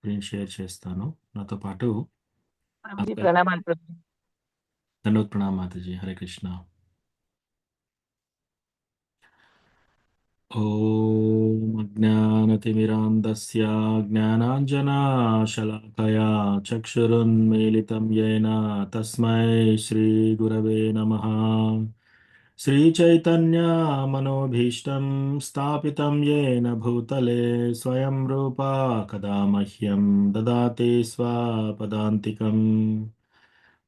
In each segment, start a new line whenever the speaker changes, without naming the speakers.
Screen share చేస్తాను. నాతో పాటు
ప్రభుజీ
అక్క
ప్రణామాలు ప్రభుజీ.
దండోత్ ప్రణామ్ మాతాజీ. హరే కృష్ణ. ఓం అజ్ఞానతిమిరాంధస్య జ్ఞానాంజనాశలాకయా చక్షురున్మీలితం యేన తస్మై శ్రీగురవే నమః. శ్రీచైతన్యమనోభీష్టం స్థాపితం యేన భూతలే స్వయం రూపా కదా మహ్యం దదాతి స్వపదాంతికం.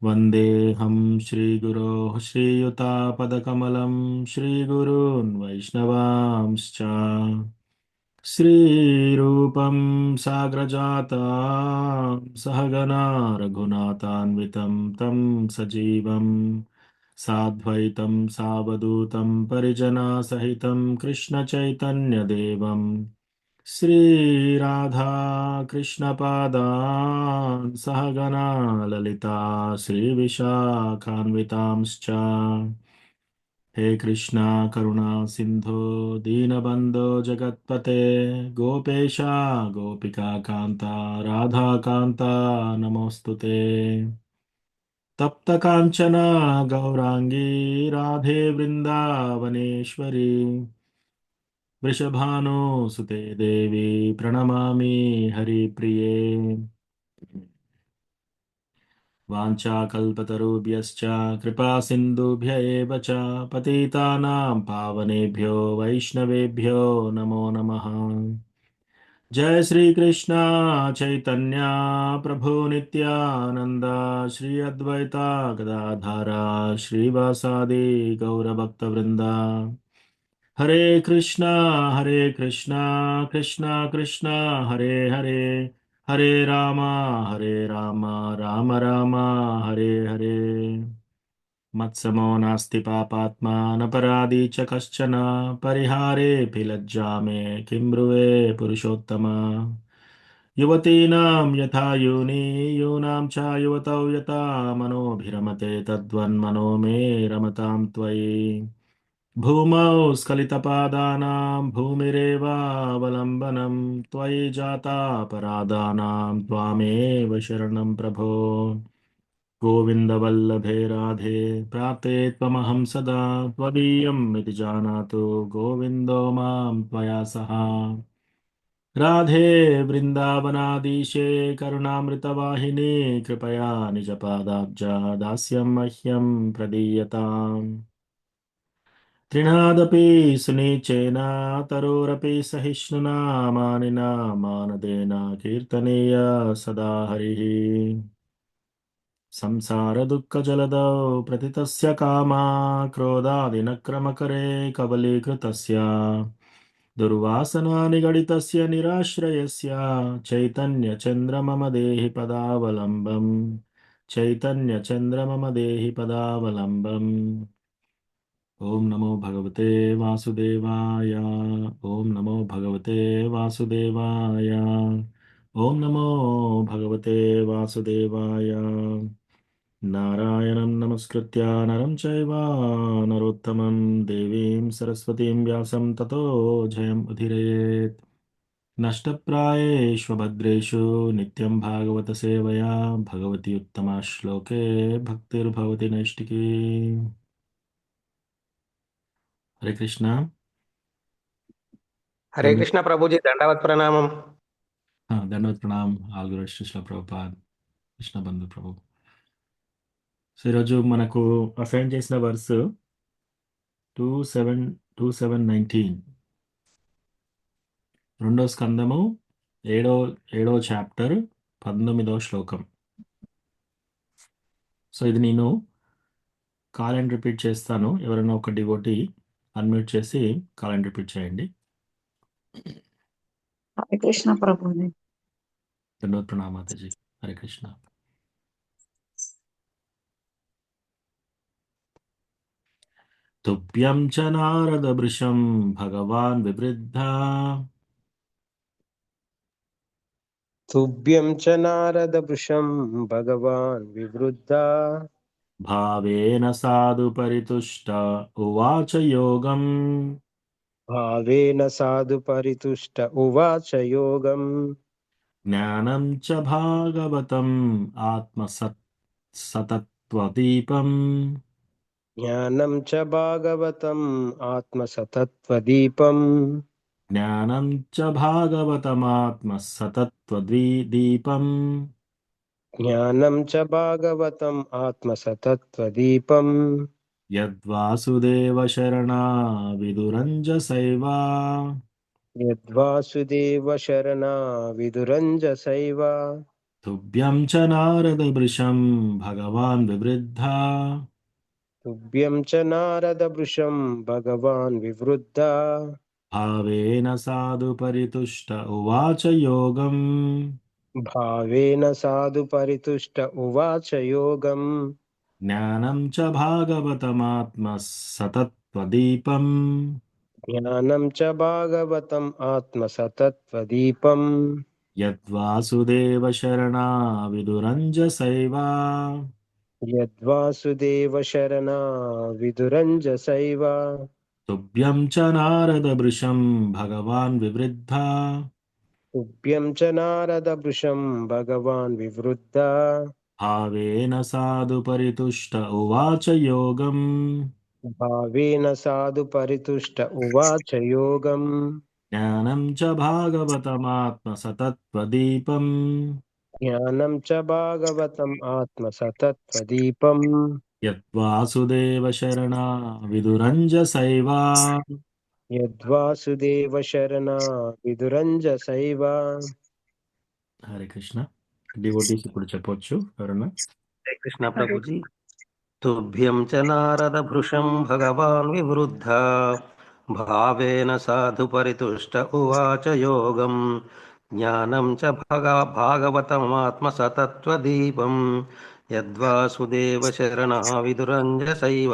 వందేహం శ్రీగురోః శ్రీయుతాపదకమలం శ్రీగుरून् వైష్ణవాంశ్చ శ్రీరూపం సాగ్రజాతాం సహగణా రఘునాథాన్వితం తం సజీవం సాద్వైతం సావధూతం పరిజనా సహితం కృష్ణ చైతన్యదేవం శ్రీరాధా కృష్ణపాదాన్ సహగణా లలితా శ్రీవిశాఖాన్వితాంశ్చ. హే కృష్ణ కరుణా సింధో దీనబంధో జగత్పతే గోపేశ గోపికా కాంత రాధాకాంత నమోస్తుతే. తప్త కాంచన గౌరాంగీ రాధే వృందావనేశ్వరి వృషభానుసుతే దేవి ప్రణమామి హరిప్రిये. వాంఛాకల్పతరుభ్యశ్చ కృపా సింధుభ్య ఏవ చ పతితానాం పావనేభ్యో వైష్ణవేభ్యో నమో నమః. జయ శ్రీకృష్ణ చైతన్య ప్రభు నిత్యానంద శ్రీ అద్వైత గదాధార శ్రీవాసాది గౌరభక్తవృంద. హరే కృష్ణ కృష్ణ కృష్ణ హరే హరే హరే రామ రామ రామ హరే హరే. మత్సమో నాస్తి పాపాత్మా నపరాధీ చ కశ్చన పరిహారేऽపి లజ్జా మే కిం బ్రువే పురుషోత్తమ. యువతీనాం యథా యోని యూనాం చ యువతౌ యథా మనోభిరమతే తద్వన్మనో మే రమతాం త్వయి. భూమౌ స్ఖలితపాదానాం భూమిరేవావలంబనం త్వయి జాతాపరాధానాం త్వామేవ శరణం ప్రభో. గోవిందవల్లభే రాధే ప్రాతే త్వమహం సదా త్వదీయం ఇతి జానాతు గోవిందో మాం త్వయా సహ. రాధే వృందావనాధీశే కరుణామృతవాహిని కృపయా నిజపాదాబ్జా దాస్యం మహ్యం ప్రదీయతాम्. తృణాదపి సునీచేన తరోరపి సహిష్ణునా మానినా మానదేన కీర్తనీయ సదా హరిః. సంసార దుఃఖ జలదౌ ప్రతితస్య కామా క్రోధాదినక్రమకరే కబలీకృతస్య దుర్వాసనా నిగడితస్య నిరాశ్రయస్య చైతన్య చంద్ర మమ దేహి పదావలంబం. చైతన్య చంద్ర మమ దేహి పదావలంబం. ఓం నమో భగవతే వాసుదేవాయ. ఓం నమో భగవతే వాసుదేవాయ. ఓం నమో భగవతే వాసుదేవాయ. నారాయణం నమస్కృత్య నరం చైవ నరోత్తమం దేవీం సరస్వతీం వ్యాసం తతో జయం ఉదీరయేత్. నష్టప్రాయేషు భద్రేషు నిత్యం భాగవత సేవయా భగవతి ఉత్తమ శ్లోకే భక్తిర్భవతి నైష్టికీ. హరే కృష్ణ.
హరే కృష్ణ ప్రభుజీ దండవత్ ప్రణామం.
దండవత్ ప్రణామ్. ఆల్ గురు శ్రీల ప్రభుపాద్ కృష్ణ బంధు ప్రభు. సో ఈరోజు మనకు అసైన్ చేసిన వర్స్ 2719 రెండో స్కందము ఏడో చాప్టర్ 19వ శ్లోకం. సో ఇది నేను కాల్ అండ్ రిపీట్ చేస్తాను. ఎవరైనా ఒక డివోటీ అన్మ్యూట్ చేసి కాల్ అండ్ రిపీట్ చేయండి.
హరే కృష్ణ ప్రభుజీ.
దండవత్ ప్రణామ్ మాతాజీ. హరే కృష్ణ. తుభ్యం చ నారద వృషం భగవాన్ వివృద్ధా
తుభ్యం చ నారద వృషం భగవాన్ వివృద్ధా
భావేన సాధు పరితుష్ట ఉవాచ యోగం.
భావేన సాధు పరితుష్ట ఉవాచ యోగం.
ज्ञानं च भागवतम् सतत्वदीपम्
ज्ञानं च भागवतम् आत्मसतत्त्वदीपम्
ज्ञानं च भागवतमात्मसतत्त्वदीपम्
ज्ञानं च भागवतम् आत्मसतत्त्वदीपम्
यद्वासुदेवशरणाविदुरञ्जसैवा
यद्वासुदेव शरणा विदुरञ्जसैव
तुभ्यं च नारदवृषं भगवान् विवृद्धा
तुभ्यं च नारदवृषं भगवान् विवृद्धा
भावेन साधु परितुष्ट उवाच योगम्
भावेन साधु परितुष्ट उवाच योगम्
ज्ञानं च भागवतमात्मसतत्त्वदीपम्
ज्ञानं च भागवतम् आत्मसतत्त्वदीपम्
यद्वासुदेवशरणाविदुरञ्जसैवा
यद्वासुदेव शरणा विदुरञ्जसैव
तुभ्यं च नारदवृषं भगवान् विवृद्धा
तुभ्यं च नारदवृषं भगवान् विवृद्धा
भावेन साधु परितुष्ट उवाच योगम्
भावेन साधु परितुष्ट उवाच योगम्
ज्ञानं च भागवतमात्मसतत्त्वदीपम्
ज्ञानं च भागवतम् आत्मसतत्त्वदीपम्
यद्वासुदेवशरणाविदुरञ्जसैवा
यद्वासुदेव शरणा विदुरञ्जसैव
హరే కృష్ణ డివోటీస్ ఇప్పుడు చెప్పొచ్చు ఎవరన్నా
हरे कृष्ण
हरे
प्रभुजी तुभ्यं च नारदभृशं भगवान् विवृद्ध भावेन साधु परितुष्ट उवाच योगम् ज्ञानं च भागवतमात्मसतत्त्वदीपं यद्वासुदेवशरणः विदुरञ्जसैव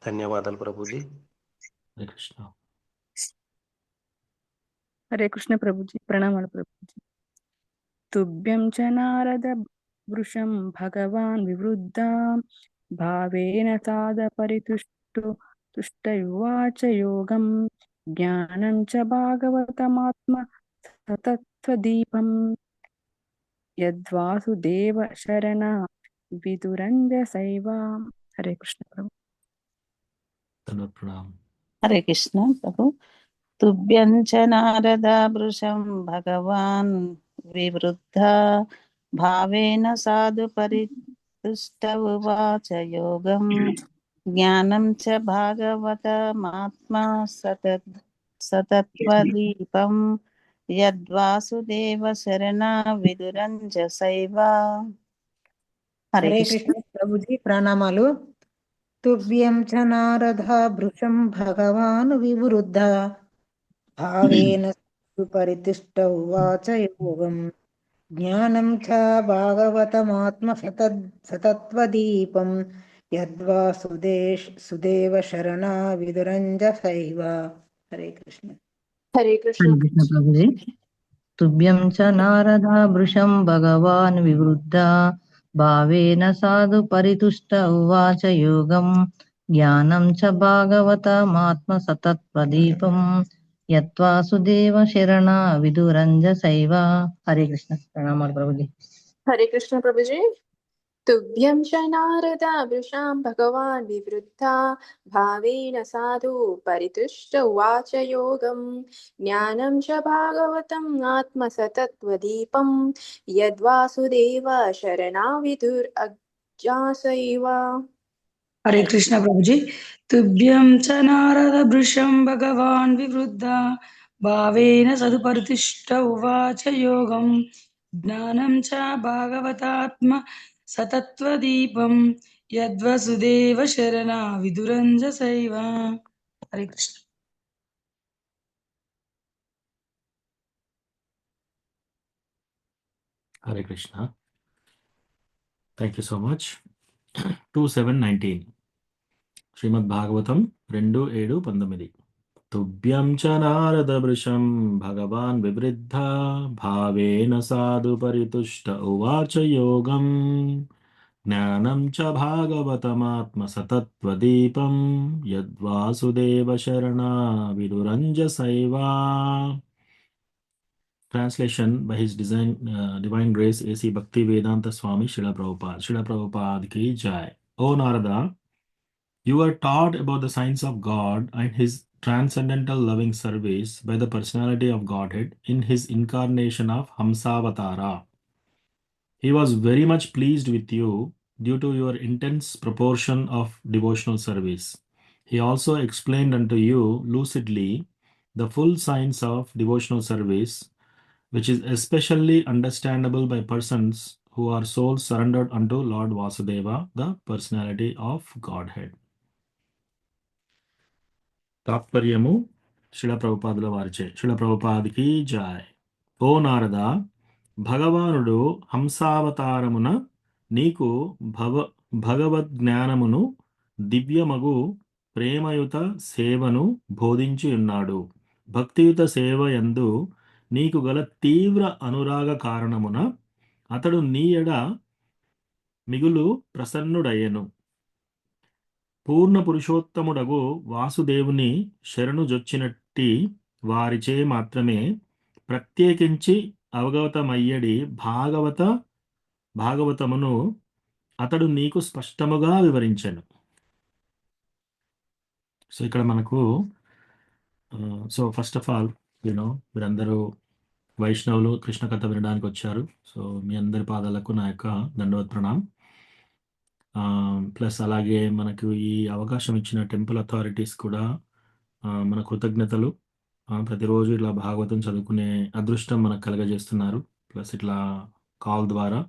ధన్యవాదాలు ప్రభుజీ
హరే కృష్ణ
हरे कृष्ण प्रभुजी प्रणाम प्रभुजी तुभ्यं च नारद वृषं भगवान् विवृद्धा भावेन साद परितुष्टो तुष्टयुवाच योगं ज्ञानं च भागवतमात्म सतत्त्वदीपं यद्वासुदेव शरणा विदुरञ्जसैव हरे कृष्ण प्रभु
ధన్యవాद ప్రణామ్
हरे कृष्ण प्रभु तुभ्यं च नारदाभृशं भगवान् विवृद्धा भावेन साधु परितुष्ट उवाच योगं ज्ञानं च भागवतमात्मा सतत्त्वदीपं यद्वासुदेव शरणा विदुरञ्जसैव हरे
హరే
कृष्ण
కృష్ణ ప్రభుజీ ప్రణామాలు. తుభ్యం చ నారద భృశం భగవాన్ వివృద్ధ భావేన పరితిష్ట ఉవాచ యోగం జ్ఞానం చ భాగవతమాత్మ సతత్వదీపం సుదేవ శరణా విదురంజసైవ. హరే కృష్ణ.
हरे कृष्ण
हरे कृष्ण प्रभु जी तुभ्यं च नारदा वृषं भगवान् विवृद्धा भावेन साधु परितुष्ट उवाच योगम् ज्ञानं च भागवतमात्मसतत्त्वदीपं यत्वासुदेव शरणा विदुरञ्जसैव. हरे कृष्ण प्रणाम प्रभु जी
हरे कृष्ण प्रभु जी तुभ्यं च नारद वृषां भगवान् विवृद्धा भावेन साधु परितुष्ट उवाच योगं ज्ञानं च भागवतम् आत्मसतत्त्वदीपं यद्वासुदेव शरणाविदुरज्जासैव
हरे कृष्ण प्रभुजी तुभ्यं च नारद भृशं भगवान् विवृद्धा भावेन सदुपरितिष्ठ उवाच योगं ज्ञानं च भागवतात्म सतत्वदीपं यद्वसुदेव शरणा विदुरञ्जसैव. Hare Krishna.
Hare Krishna thank you so much 2719 Srimad Bhagavatam 2:7-19 तुभ्यं च नारदवृषं भगवान् विवृद्धा भावेन साधु परितुष्ट उवाच योगम् ज्ञानं च भागवतमात्मसतत्त्वदीपं यद्वासुदेवशरणा विदुरञ्जसैवा Translation by His Divine Grace A.C. Bhakti Vedanta Swami Srila Prabhupada. Srila Prabhupada ki jai. O Narada, you were taught about the science of God and His transcendental loving service by the personality of Godhead in His incarnation of Hamsavatara. He was very much pleased with you due to your intense proportion of devotional service. He also explained unto you lucidly the full science of devotional service, which is especially understandable by persons who are souls surrendered unto Lord Vasudeva, the personality of Godhead. తాత్పర్యము శిల ప్రభుపాదుల వారిచే. శిల ప్రభుపాదికి Joy. ఓ నారద, భగవానుడు హంసావతారమున నీకు భగవద్జ్ఞానమును దివ్యమగు ప్రేమయుత సేవను బోధించి ఉన్నాడు. భక్తియుత సేవ యందు నీకు గల తీవ్ర అనురాగ కారణమున అతడు నీ ఎడ మిగులు ప్రసన్నుడయ్యెను. పూర్ణ పురుషోత్తముడగు వాసుదేవుని శరణుజొచ్చినట్టి వారిచే మాత్రమే ప్రత్యేకించి అవగతమయ్యడి భాగవతమును అతడు నీకు స్పష్టముగా వివరించెను. సో ఇక్కడ మనకు సో ఫస్ట్ ఆఫ్ ఆల్ మీరందరూ వైష్ణవులు కృష్ణ కథ వినడానికి వచ్చారు. సో మీ అందరి పాదాలకు నా యొక్క దండవత్ ప్రణామ్. ప్లస్ అలాగే మనకు ఈ అవకాశం ఇచ్చిన టెంపుల్ అథారిటీస్ కూడా మన కృతజ్ఞతలు. ప్రతిరోజు ఇలా భాగవతం చదువుకునే అదృష్టం మనకు కలగజేస్తున్నారు. ప్లస్ ఇట్లా కాల్ ద్వారా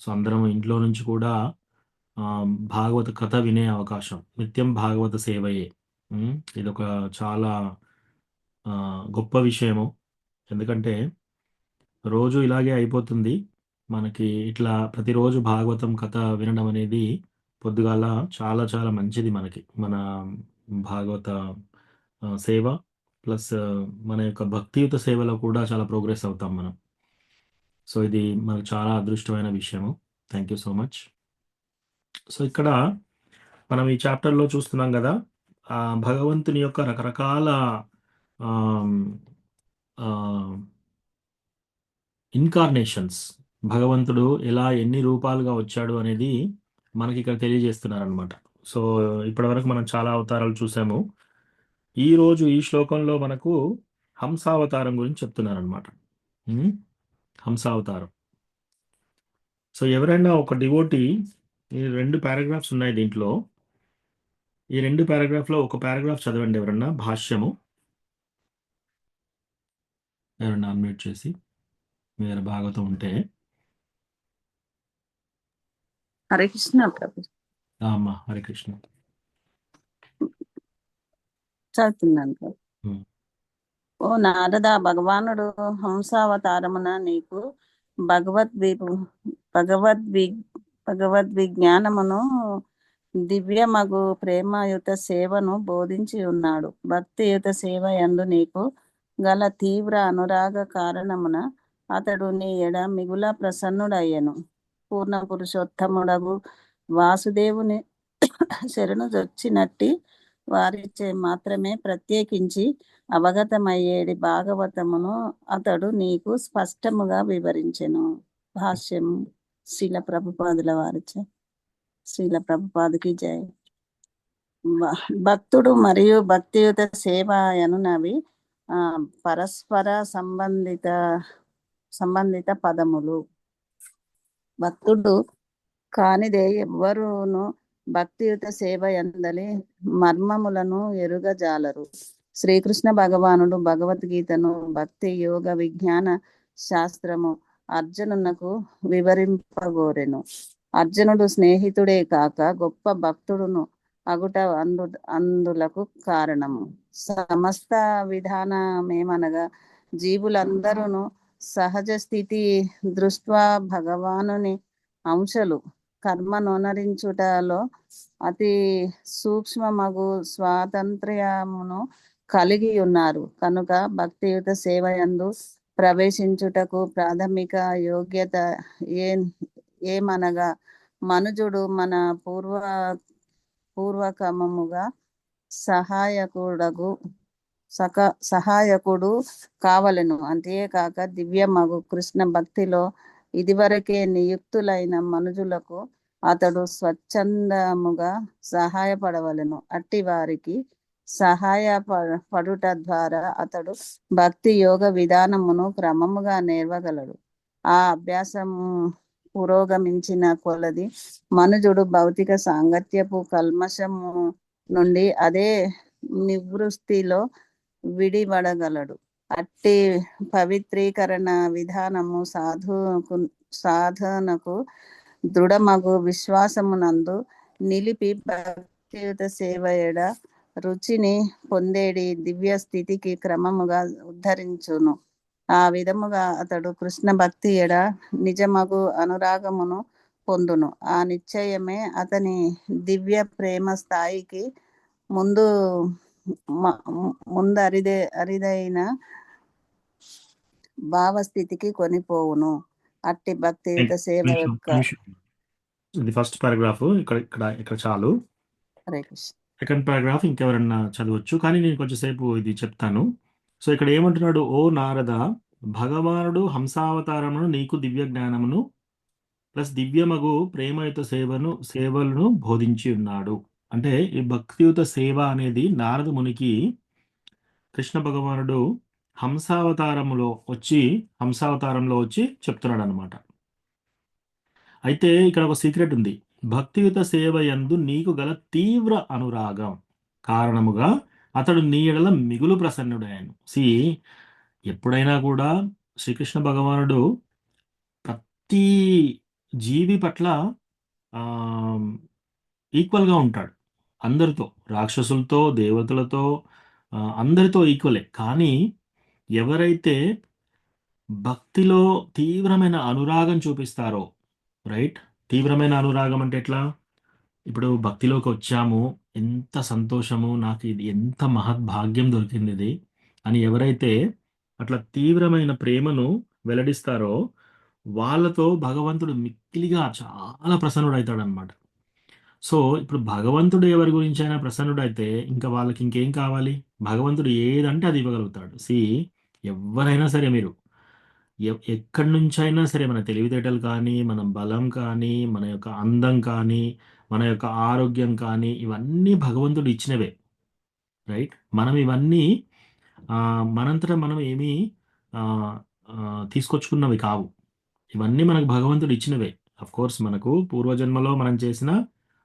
సో అందరం ఇంట్లో నుంచి కూడా భాగవత కథ వినే అవకాశం, నిత్యం భాగవత సేవయే. ఇదొక చాలా గొప్ప విషయము. ఎందుకంటే రోజు ఇలాగే అయిపోతుంది మనకి. ఇట్లా ప్రతిరోజు భాగవతం కథ వినడం అనేది పొద్దుగాల చాలా చాలా మంచిది మనకి. మన భాగవత సేవ ప్లస్ మన యొక్క భక్తియుత సేవలో కూడా చాలా ప్రోగ్రెస్ అవుతాం మనం. సో ఇది మనకు చాలా అదృష్టమైన విషయము. Thank you so much. So ఇక్కడ మనం ఈ చాప్టర్లో చూస్తున్నాం కదా, భగవంతుని యొక్క రకరకాల ఇన్కార్నేషన్స్, భగవంతుడు ఎలా ఎన్ని రూపాలుగా వచ్చాడు అనేది మనకి ఇక్కడ తెలియజేస్తున్నారనమాట. సో ఇప్పటివరకు మనం చాలా అవతారాలు చూసాము. ఈరోజు ఈ శ్లోకంలో మనకు హంసావతారం గురించి చెప్తున్నారనమాట. హంసావతారం. సో ఎవరైనా ఒక డివోటీ, ఈ 2 పారాగ్రాఫ్స్ ఉన్నాయి దీంట్లో. ఈ 2 పారాగ్రాఫ్లో ఒక పారాగ్రాఫ్ చదవండి ఎవరన్నా, భాష్యము. ఎవరన్నా అన్మ్యూట్ చేసి మీరు భాగవతం ఉంటే.
హరే కృష్ణ ప్రభు.
అమ్మా హరే కృష్ణ.
చదువుతున్నాను ప్రభు. ఓ నారద, భగవానుడు హంసావతారమున నీకు భగవద్విజ్ఞానమును దివ్యమగు ప్రేమయుత సేవను బోధించి ఉన్నాడు. భక్తియుత సేవ యందు నీకు గల తీవ్ర అనురాగ కారణమున అతడు నీ ఎడ మిగుల ప్రసన్నుడయ్యను. పూర్ణ పురుషోత్తముడగు వాసుదేవుని శరణుజొచ్చినట్టి వారిచే మాత్రమే ప్రత్యేకించి అవగతమయ్యేది భాగవతమును అతడు నీకు స్పష్టముగా వివరించెను. భాష్యం శ్రీల ప్రభుపాదుల వారిచే. శ్రీల ప్రభుపాదుకి జై. భక్తుడు మరియు భక్తియుత సేవ అనునవి పరస్పర సంబంధిత పదములు. భక్తుడు కానిదే ఎవ్వరూను భక్తియుత సేవ యందలి మర్మములను ఎరుగజాలరు. శ్రీకృష్ణ భగవానుడు భగవద్గీతను భక్తి యోగ విజ్ఞాన శాస్త్రము అర్జునునకు వివరింపగోరెను. అర్జునుడు స్నేహితుడే కాక గొప్ప భక్తుడును అగుట అందులకు కారణము. సమస్త విధానమేమనగా జీవులందరూ సహజ స్థితి దృష్ట్యా భగవానుని అంశలు కర్మనొనరించుటలో అతి సూక్ష్మమగు స్వాతంత్ర్యమును కలిగి ఉన్నారు. కనుక భక్తియుత సేవయందు ప్రవేశించుటకు ప్రాథమిక యోగ్యత ఏమనగా మనుజుడు మన పూర్వకమముగా సహాయకుడు కావలెను. అంతేకాక దివ్యమగు కృష్ణ భక్తిలో ఇదివరకే నియుక్తులైన మనుజులకు అతడు స్వచ్ఛందముగా సహాయపడవలెను. అట్టి వారికి సహాయపడుట ద్వారా అతడు భక్తి యోగ విధానమును క్రమముగా నేర్వగలడు. ఆ అభ్యాసము పురోగమించిన కొలది మనుజుడు భౌతిక సాంగత్యపు కల్మషము నుండి అదే నివృత్తిలో విడిపడగలడు. అట్టి పవిత్రీకరణ విధానము సాధనకు దృఢమగు విశ్వాసమునందు నిలిపి భక్తియుత సేవయడ రుచిని పొందేడి దివ్య స్థితికి క్రమముగా ఉద్ధరించును. ఆ విధముగా అతడు కృష్ణ భక్తి ఎడ నిజమగు అనురాగమును పొందును. ఆ నిశ్చయమే అతని దివ్య ప్రేమ స్థాయికి ముందు అరిదైన భావస్థితికి కొనిపోవును. అట్టి భక్తియుత సేవ యొక్క
ఇది ఫస్ట్ పారాగ్రాఫ్. ఇక్కడ చాలు.
హరే కృష్ణ.
సెకండ్ పారాగ్రాఫ్ ఇంకెవరన్నా చదవచ్చు, కానీ నేను కొంచెంసేపు ఇది చెప్తాను. సో ఇక్కడ ఏమంటున్నాడు? ఓ నారద, భగవానుడు హంసావతారమును నీకు దివ్య జ్ఞానమును ప్లస్ దివ్యమగు ప్రేమయుత సేవలను బోధించి ఉన్నాడు. అంటే ఈ భక్తియుత సేవ అనేది నారద మునికి కృష్ణ భగవానుడు హంసావతారంలో వచ్చి చెప్తున్నాడు అనమాట. అయితే ఇక్కడ ఒక సీక్రెట్ ఉంది. భక్తియుత సేవ యందు నీకు గల తీవ్ర అనురాగం కారణముగా అతడు నీ ఎడల మిగులు ప్రసన్నుడాయను. ఎప్పుడైనా కూడా శ్రీకృష్ణ భగవానుడు ప్రతి జీవి పట్ల ఈక్వల్గా ఉంటాడు. అందరితో, రాక్షసులతో, దేవతలతో, అందరితో ఈక్వలే. కానీ ఎవరైతే భక్తిలో తీవ్రమైన అనురాగం చూపిస్తారో, రైట్, తీవ్రమైన అనురాగం అంటే ఎట్లా? ఇప్పుడు భక్తిలోకి వచ్చాము, ఎంత సంతోషము, నాకు ఇది ఎంత మహద్భాగ్యం దొరికింది ఇది అని ఎవరైతే అట్లా తీవ్రమైన ప్రేమను వెల్లడిస్తారో వాళ్ళతో భగవంతుడు మిక్కిలిగా చాలా ప్రసన్నుడవుతాడు అనమాట. సో ఇప్పుడు భగవంతుడు ఎవరి గురించి అయినా ప్రసన్నుడైతే ఇంకా వాళ్ళకి ఇంకేం కావాలి? భగవంతుడు ఏదంటే అది ఇవ్వగలుగుతాడు. ఎవరైనా సరే, మీరు ఎక్కడి నుంచైనా సరే, మన తెలివితేటలు కానీ, మన బలం కానీ, మన యొక్క అందం కానీ, మన యొక్క ఆరోగ్యం కానీ, ఇవన్నీ భగవంతుడు ఇచ్చినవే, రైట్. మనం ఇవన్నీ మనంతటా మనం ఏమీ తీసుకొచ్చుకున్నవి కావు. ఇవన్నీ మనకు భగవంతుడు ఇచ్చినవే. కోర్స్ మనకు పూర్వజన్మలో మనం చేసిన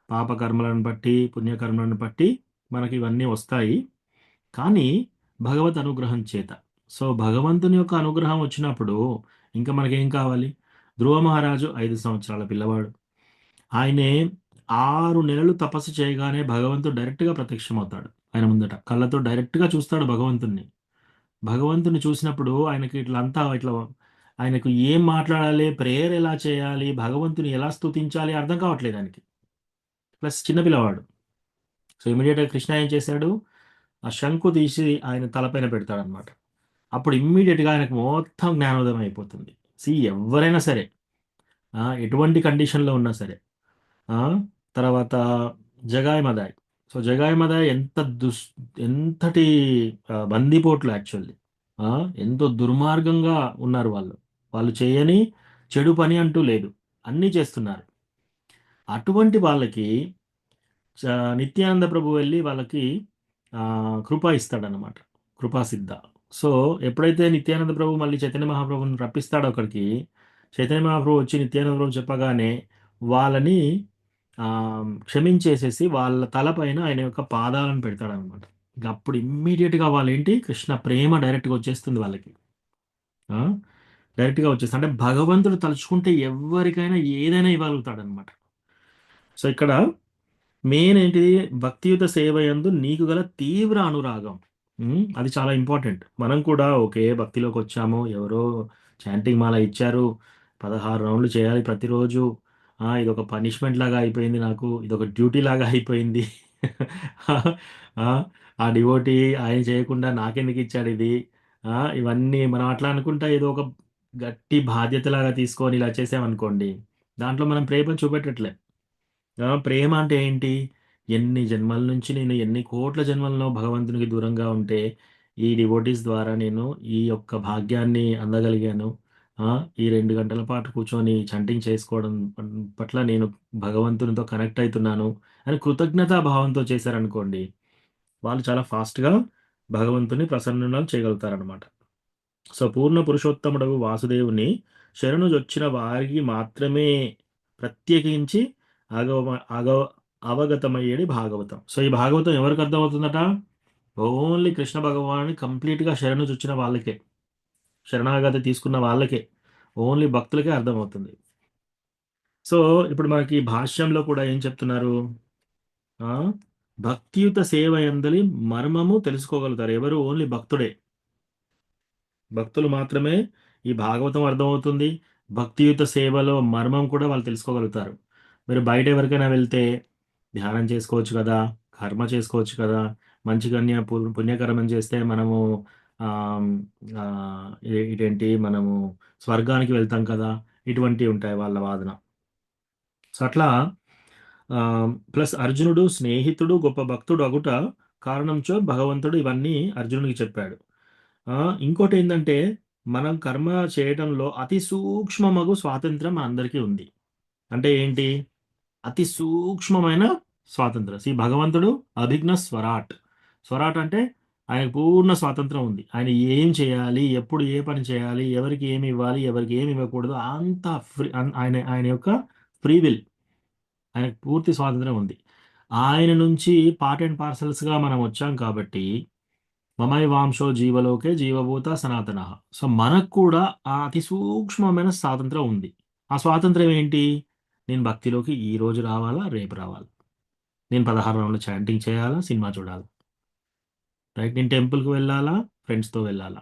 పాపకర్మలను బట్టి, పుణ్యకర్మలను బట్టి మనకి ఇవన్నీ వస్తాయి. కానీ భగవత్ అనుగ్రహం చేత, సో భగవంతుని యొక్క అనుగ్రహం వచ్చినప్పుడు ఇంకా మనకేం కావాలి? ధ్రువ మహారాజు 5 సంవత్సరాల పిల్లవాడు. ఆయనే 6 నెలలు తపస్సు చేయగానే భగవంతుడు డైరెక్ట్గా ప్రత్యక్షమవుతాడు ఆయన ముందట. కళ్ళతో డైరెక్ట్గా చూస్తాడు భగవంతుణ్ణి. భగవంతుని చూసినప్పుడు ఆయనకి ఇట్లా ఆయనకు ఏం మాట్లాడాలి, ప్రేయర్ ఎలా చేయాలి, భగవంతుని ఎలా స్తుతించాలి అర్థం కావట్లేదు ఆయనకి. ప్లస్ చిన్నపిల్లవాడు. సో ఇమీడియట్గా కృష్ణ ఏం చేశాడు? ఆ శంకు తీసి ఆయన తలపైన పెడతాడనమాట. అప్పుడు ఇమ్మీడియట్గా ఆయనకు మొత్తం జ్ఞానోదయం అయిపోతుంది. ఎవరైనా సరే, ఎటువంటి కండిషన్లో ఉన్నా సరే. తర్వాత జగాయ్ మదాయ్. సో జగాయ్ మదాయ్ ఎంతటి బందీపోట్లు యాక్చువల్లీ, ఎంతో దుర్మార్గంగా ఉన్నారు వాళ్ళు చేయని చెడు పని అంటూ లేదు, అన్నీ చేస్తున్నారు. అటువంటి వాళ్ళకి నిత్యానంద ప్రభు వెళ్ళి వాళ్ళకి కృప ఇస్తాడనమాట, కృపాసిద్ధ. సో ఎప్పుడైతే నిత్యానంద ప్రభు మళ్ళీ చైతన్య మహాప్రభుని రప్పిస్తాడో అక్కడికి, చైతన్య మహాప్రభు వచ్చి నిత్యానంద ప్రభు చెప్పగానే వాళ్ళని క్షమించేసేసి వాళ్ళ తలపైన ఆయన యొక్క పాదాలను పెడతాడనమాట. ఇంకా అప్పుడు ఇమ్మీడియట్గా వాళ్ళు ఏంటి, కృష్ణ ప్రేమ డైరెక్ట్గా వచ్చేస్తుంది వాళ్ళకి, డైరెక్ట్గా వచ్చేస్తుంది. అంటే భగవంతుడు తలుచుకుంటే ఎవరికైనా ఏదైనా ఇవ్వగలుగుతాడనమాట. సో ఇక్కడ మెయిన్ ఏంటిది? భక్తియుత సేవ యందు నీకు గల తీవ్ర అనురాగం. అది చాలా ఇంపార్టెంట్. మనం కూడా ఓకే భక్తిలోకి వచ్చాము, ఎవరో చాంటింగ్ మాల ఇచ్చారు, 16 రౌండ్లు చేయాలి ప్రతిరోజు, ఇదొక పనిష్మెంట్ లాగా అయిపోయింది, నాకు ఇదొక డ్యూటీ లాగా అయిపోయింది, ఆ డివోటీ ఆయన చేయకుండా నాకెందుకు ఇచ్చాడు ఇది, ఇవన్నీ మనం అట్లా అనుకుంటా ఏదో ఒక గట్టి బాధ్యతలాగా తీసుకొని ఇలా చేసామనుకోండి, దాంట్లో మనం ప్రేమ చూపెట్టట్లే. ప్రేమ అంటే ఏంటి? ఎన్ని జన్మల నుంచి నేను ఎన్ని కోట్ల జన్మల్లో భగవంతునికి దూరంగా ఉంటే ఈ డివోటీస్ ద్వారా నేను ఈ యొక్క భాగ్యాన్ని అందగలిగాను. ఈ 2 గంటల పాటు కూర్చొని చంటింగ్ చేసుకోవడం పట్ల నేను భగవంతునితో కనెక్ట్ అవుతున్నాను అని కృతజ్ఞతా భావంతో చేశారనుకోండి, వాళ్ళు చాలా ఫాస్ట్‌గా భగవంతుని ప్రసన్నులను చేయగలుగుతారనమాట. సో, పూర్ణ పురుషోత్తముడగు వాసుదేవుని శరణుజొచ్చిన వారికి మాత్రమే ప్రత్యేకించి అగవ అగవ అవగతమయ్యేది భాగవతం. సో, ఈ భాగవతం ఎవరికి అర్థమవుతుందట? ఓన్లీ కృష్ణ భగవానుని కంప్లీట్‌గా శరణుజొచ్చిన వాళ్ళకే, శరణాగతి తీసుకున్న వాళ్ళకే, ఓన్లీ భక్తులకే అర్థమవుతుంది. సో, ఇప్పుడు మనకి భాష్యంలో కూడా ఏం చెప్తున్నారు? ఆ! భక్తియుత సేవ యందలి మర్మము తెలుసుకోగలుగుతారు. ఎవరు? ఓన్లీ భక్తుడే. భక్తులు మాత్రమే ఈ భాగవతం అర్థమవుతుంది. భక్తియుత సేవలో మర్మం కూడా వాళ్ళు తెలుసుకోగలుగుతారు. మీరు బయట ఎవరికైనా వెళ్తే ధ్యానం చేసుకోవచ్చు కదా! కర్మ చేసుకోవచ్చు కదా! మంచి పుణ్యకర్మం చేస్తే మనము ఆహ్, ఇదేంటి మనము స్వర్గానికి వెళ్తాం కదా! ఇటువంటివి ఉంటాయి వాళ్ళ వాదన. సో, అట్లా ప్లస్ అర్జునుడు స్నేహితుడు, గొప్ప భక్తుడు అగుట కారణంచో భగవంతుడు ఇవన్నీ అర్జునుడికి చెప్పాడు. ఇంకోటేందంటే, మనం కర్మ చేయటంలో అతి సూక్ష్మమగు స్వాతంత్రం మనందరికీ ఉంది. అంటే ఏంటి? అతి సూక్ష్మమైన స్వాతంత్రం. భగవంతుడు అభిజ్ఞ స్వరాట్. స్వరాట్ అంటే ఆయనకు పూర్ణ స్వాతంత్రం ఉంది. ఆయన ఏం చేయాలి? ఎప్పుడు ఏ పని చేయాలి? ఎవరికి ఏమి ఇవ్వాలి? ఎవరికి ఏమి ఇవ్వకూడదు? అంత ఆయన యొక్క ఫ్రీ విల్. ఆయనకు పూర్తి స్వాతంత్రం ఉంది. ఆయన నుంచి పార్ట్ అండ్ పార్సెల్స్‌గా మనం వచ్చాం కాబట్టి మమైవాంశో జీవలోకే జీవభూత సనాతనః. సో, మనకు కూడా ఆ అతి సూక్ష్మమైన స్వాతంత్రం ఉంది. ఆ స్వాతంత్రం ఏంటి? నేను భక్తిలోకి ఈ రోజు రావాలా? రేపు రావాలా? నేను 16 రౌండ్లు చాంటింగ్ చేయాలా? సినిమా చూడాలా? రైట్? నేను టెంపుల్‌కి వెళ్ళాలా? ఫ్రెండ్స్‌తో వెళ్ళాలా?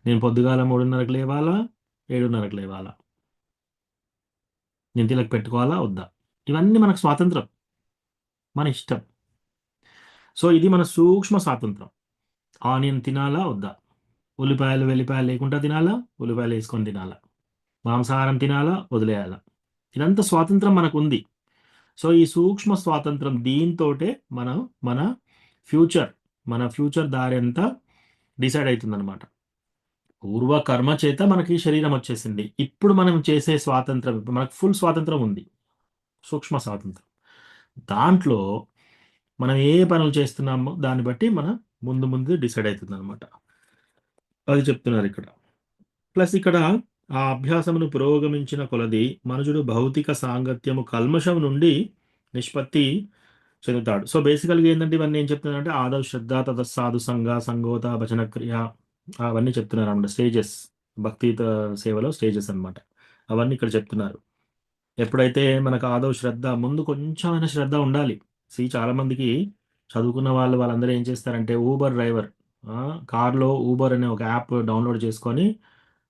నేను పొద్దుగాల 3:30కి లేవాలా? 7:30కి లేవాలా? నేను తిలక్ పెట్టుకోవాలా? వద్దా? ఇవన్నీ మనకు స్వాతంత్రం. మన ఇష్టం. సో, ఇది మన సూక్ష్మ స్వాతంత్రం. ఆనియన్ తినాలా? వద్దా? ఉల్లిపాయలు, వెల్లిపాయలు లేకుండా తినాలా? ఉల్లిపాయలు వేసుకొని తినాలా? మాంసాహారం తినాలా? వదిలేయాలా? ఇదంతా స్వాతంత్రం మనకుంది. సో, ఈ సూక్ష్మ స్వాతంత్రం దీంతోటే మనం మన ఫ్యూచర్ దారంతా డిసైడ్ అవుతుందనమాట. పూర్వ కర్మ చేత మనకి శరీరం వచ్చేసింది. ఇప్పుడు మనం చేసే స్వాతంత్రం, ఇప్పుడు మనకు ఫుల్ స్వాతంత్రం ఉంది. సూక్ష్మ స్వాతంత్రం. దాంట్లో మనం ఏ పనులు చేస్తున్నామో దాన్ని బట్టి మనం ముందు డిసైడ్ అవుతుందనమాట. అది చెప్తున్నారు ఇక్కడ. ప్లస్ ఇక్కడ ఆ అభ్యాసమును పురోగమించిన కొలది మనుషుడు భౌతిక సాంగత్యము కల్మషం నుండి నిష్పత్తి చెందుతాడు. సో, బేసికల్‌గా ఏందంటే ఇవన్నీ ఏం చెప్తున్నారంటే ఆదౌ శ్రద్ధ, తతస్సాధు సంగ, సంగోత, భజన క్రియ అవన్నీ చెప్తున్నారన్నమాట. స్టేజెస్, భక్తియుత సేవలో స్టేజెస్ అన్నమాట. అవన్నీ ఇక్కడ చెప్తున్నారు. ఎప్పుడైతే మనకు ఆదౌ శ్రద్ధ, ముందు కొంచెమైనా శ్రద్ధ ఉండాలి. చాలామందికి చదువుకున్న వాళ్ళందరూ ఏం చేస్తారంటే ఊబర్ డ్రైవర్, కార్‌లో ఊబర్ అనే ఒక యాప్ డౌన్‌లోడ్ చేసుకొని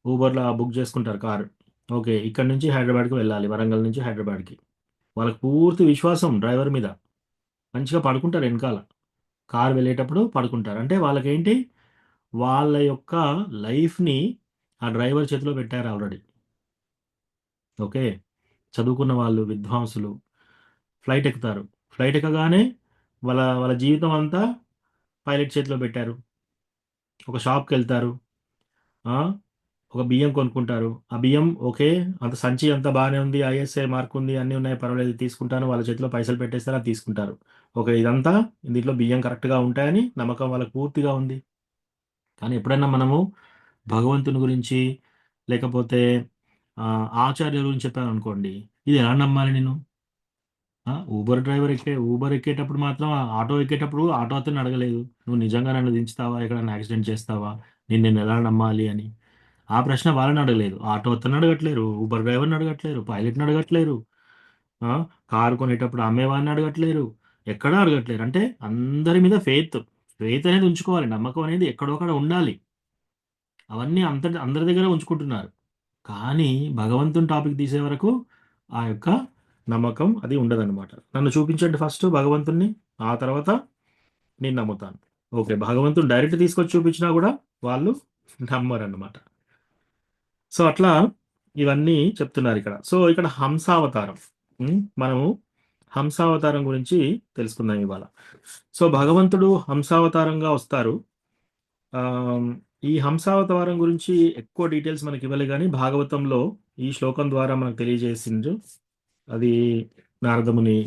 ఊబర్‌లో బుక్ చేసుకుంటారు కారు. ఓకే. ఇక్కడి నుంచి హైదరాబాద్‌కి వెళ్ళాలి. వరంగల్ నుంచి హైదరాబాద్‌కి. వాళ్ళకి పూర్తి విశ్వాసం డ్రైవర్ మీద. మంచిగా పడుకుంటారు ఎనకాల. కారు వెళ్ళేటప్పుడు పడుకుంటారు. అంటే వాళ్ళకేంటి? వాళ్ళ యొక్క లైఫ్‌ని ఆ డ్రైవర్ చేతిలో పెట్టారు ఆల్రెడీ. ఓకే. చదువుకున్న వాళ్ళు, విద్వాంసులు ఫ్లైట్ ఎక్కుతారు. ఫ్లైట్ ఎక్కగానే వాళ్ళ జీవితం అంతా పైలట్ చేతిలో పెట్టారు. ఒక షాప్‌కెళ్తారు. ఆ! ఒక బియ్యం కొనుక్కుంటారు. ఆ బియ్యం ఓకే. అంత సంచి అంతా బానే ఉంది. ఐఎస్ఐ మార్క్ ఉంది. అన్నీ ఉన్నాయి. పర్వాలేదు తీసుకుంటాను. వాళ్ళ చేతిలో పైసలు పెట్టేస్తారు. అది తీసుకుంటారు. ఓకే. ఇదంతా దీంట్లో బియ్యం కరెక్ట్‌గా ఉంటాయని నమ్మకం వాళ్ళకి పూర్తిగా ఉంది. కానీ ఎప్పుడైనా మనము భగవంతుని గురించి లేకపోతే ఆచార్యుల గురించి చెప్పామనుకోండి, ఇది ఎలా నమ్మాలి నేను? ఊబర్ ఎక్కేటప్పుడు మాత్రం ఆటో ఎక్కేటప్పుడు ఆటో అతన్ని అడగలేదు. నువ్వు నిజంగా నన్ను దించుతావా? ఎక్కడైనా యాక్సిడెంట్ చేస్తావా? నేను ఎలా నమ్మాలి అని. ఆ ప్రశ్న వాళ్ళని అడగలేదు. ఆటో అతన్ని అడగట్లేరు. ఊబర్ డ్రైవర్‌ని అడగట్లేరు. పైలట్‌ని అడగట్లేరు. ఆ! కారు కొనేటప్పుడు అమ్మేవాడిని అడగట్లేరు. ఎక్కడా అడగట్లేరు. అంటే అందరి మీద ఫెయిత్ అనేది ఉంచుకోవాలి. నమ్మకం అనేది ఎక్కడో అక్కడ ఉండాలి. అవన్నీ అందరి దగ్గర ఉంచుకుంటున్నారు. కానీ భగవంతుని టాపిక్ తీసే వరకు ఆ యొక్క నమ్మకం అది ఉండదనమాట. నన్ను చూపించండి ఫస్ట్ భగవంతుడిని. ఆ తర్వాత నేను నమ్ముతాను. ఓకే. భగవంతుడు డైరెక్ట్ తీసుకొచ్చి చూపించినా గూడా వాళ్ళు నమ్మరన్నమాట. సో, అట్లా ఇవన్నీ చెప్తున్నారిక్కడ. సో, ఇక్కడ హంసావతారం. మనము హంసావతారం గురించి తెలుసుకుందాం ఇవాళ. సో భగవంతుడు హంసావతారంగా వస్తారు. ఆమ్, ఈ హంసావతారం గురించి ఎక్కువ డీటెయిల్స్ మనకి ఇవ్వలే కానీ భాగవతంలో ఈ శ్లోకం ద్వారా మనకు తెలియజేసిండ్రు. అది నారదముని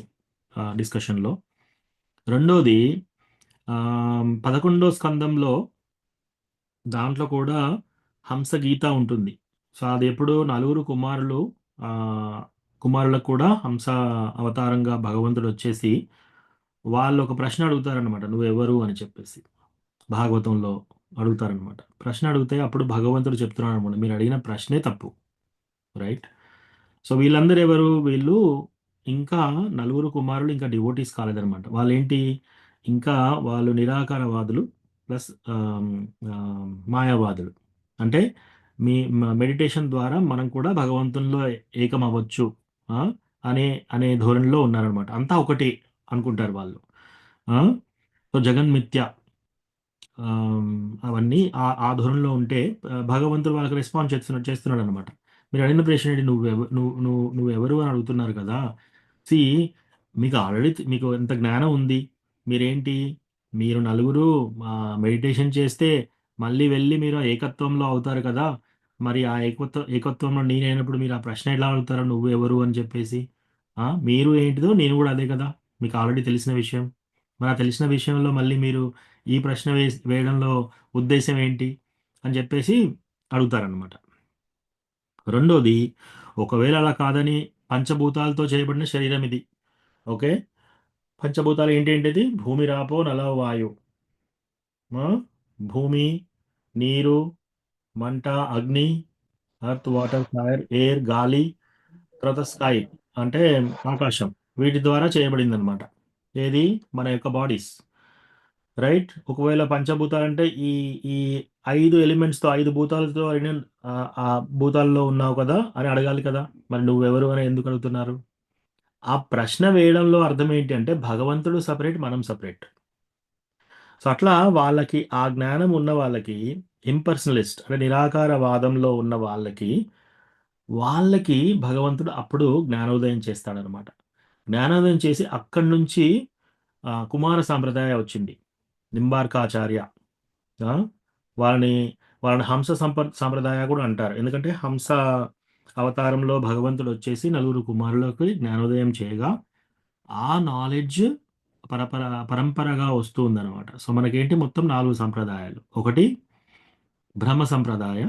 డిస్కషన్లో. రెండోది 11వ స్కందంలో దాంట్లో కూడా హంస గీత ఉంటుంది. సో అది ఎప్పుడు నలుగురు కుమారులకు కూడా హంస అవతారంగా భగవంతుడు వచ్చేసి వాళ్ళు ఒక ప్రశ్న అడుగుతారనమాట, నువ్వెవరు అని చెప్పేసి భాగవతంలో అడుగుతారనమాట. ప్రశ్న అడిగితే అప్పుడు భగవంతుడు చెప్తున్నాడు అనమాట, మీరు అడిగిన ప్రశ్నే తప్పు, రైట్? సో వీళ్ళందరూ ఎవరు? వీళ్ళు ఇంకా నలుగురు కుమారులు ఇంకా డివోటీస్ కాలేదనమాట. వాళ్ళేంటి, ఇంకా వాళ్ళు నిరాకారవాదులు ప్లస్ మాయావాదులు. అంటే మీ మెడిటేషన్ ద్వారా మనం కూడా భగవంతునిలో ఏకం అవ్వచ్చు ఆ, అనే ధోరణిలో ఉన్నారనమాట. అంతా ఒకటి అనుకుంటారు వాళ్ళు. సో జగన్మిథ్య అవన్నీ ఆ ధోరణిలో ఉంటే భగవంతుడు వాళ్ళకి రెస్పాన్స్ చేస్తున్నాడు అనమాట. మీరు అడిగిన ప్రశ్న ఏంటి, నువ్వెవరు అని అడుగుతున్నారు కదా. సి, మీకు ఆల్రెడీ మీకు ఎంత జ్ఞానం ఉంది, మీరేంటి, మీరు నలుగురు మెడిటేషన్ చేస్తే మళ్ళీ వెళ్ళి మీరు ఏకత్వంలో అవుతారు కదా. మరి ఆ ఏకత్వంలో నేనైనప్పుడు మీరు ఆ ప్రశ్న ఎలా అడుగుతారు, నువ్వు ఎవరు అని చెప్పేసి. మీరు ఏంటిదో నేను కూడా అదే కదా, మీకు ఆల్రెడీ తెలిసిన విషయం. మరి ఆ తెలిసిన విషయంలో మళ్ళీ మీరు ఈ ప్రశ్న వేయడంలో ఉద్దేశం ఏంటి అని చెప్పేసి అడుగుతారనమాట. రెండోది, ఒకవేళ అలా కాదని పంచభూతాలతో చేయబడిన శరీరం ఇది, ఓకే. పంచభూతాలు ఏంటేంటిది? భూమి, రాపో, నల, వాయు. భూమి, నీరు, మంట, అగ్ని, అర్త్, వాటర్, ఫైర్, ఎయిర్, గాలి, తర్వాత స్కై అంటే ఆకాశం. వీటి ద్వారా చేయబడింది అనమాట. ఏది? మన యొక్క బాడీస్, రైట్. ఒకవేళ పంచభూతాలంటే ఈ ఈ 5 ఎలిమెంట్స్తో 5 భూతాలతో ఆ భూతాల్లో ఉన్నావు కదా అని అడగాలి కదా. మరి నువ్వెవరు అని ఎందుకు అడుగుతున్నారు? ఆ ప్రశ్న వేయడంలో అర్థం ఏంటి అంటే భగవంతుడు సపరేట్, మనం సపరేట్. సో అట్లా వాళ్ళకి ఆ జ్ఞానం ఉన్న వాళ్ళకి, ఇంపర్సనలిస్ట్ అంటే నిరాకార వాదంలో ఉన్న వాళ్ళకి భగవంతుడు అప్పుడు జ్ఞానోదయం చేస్తాడనమాట. జ్ఞానోదయం చేసి అక్కడి నుంచి కుమార సాంప్రదాయ వచ్చింది, నింబార్కాచార్య. వాళ్ళని హంస సాంప్రదాయ కూడా అంటారు. ఎందుకంటే హంస అవతారంలో భగవంతుడు వచ్చేసి నలుగురు కుమారులకు జ్ఞానోదయం చేయగా ఆ నాలెడ్జ్ పరంపరగా వస్తూ ఉందన్నమాట. సో మనకేంటి మొత్తం 4 సంప్రదాయాలు. ఒకటి బ్రహ్మ సంప్రదాయ.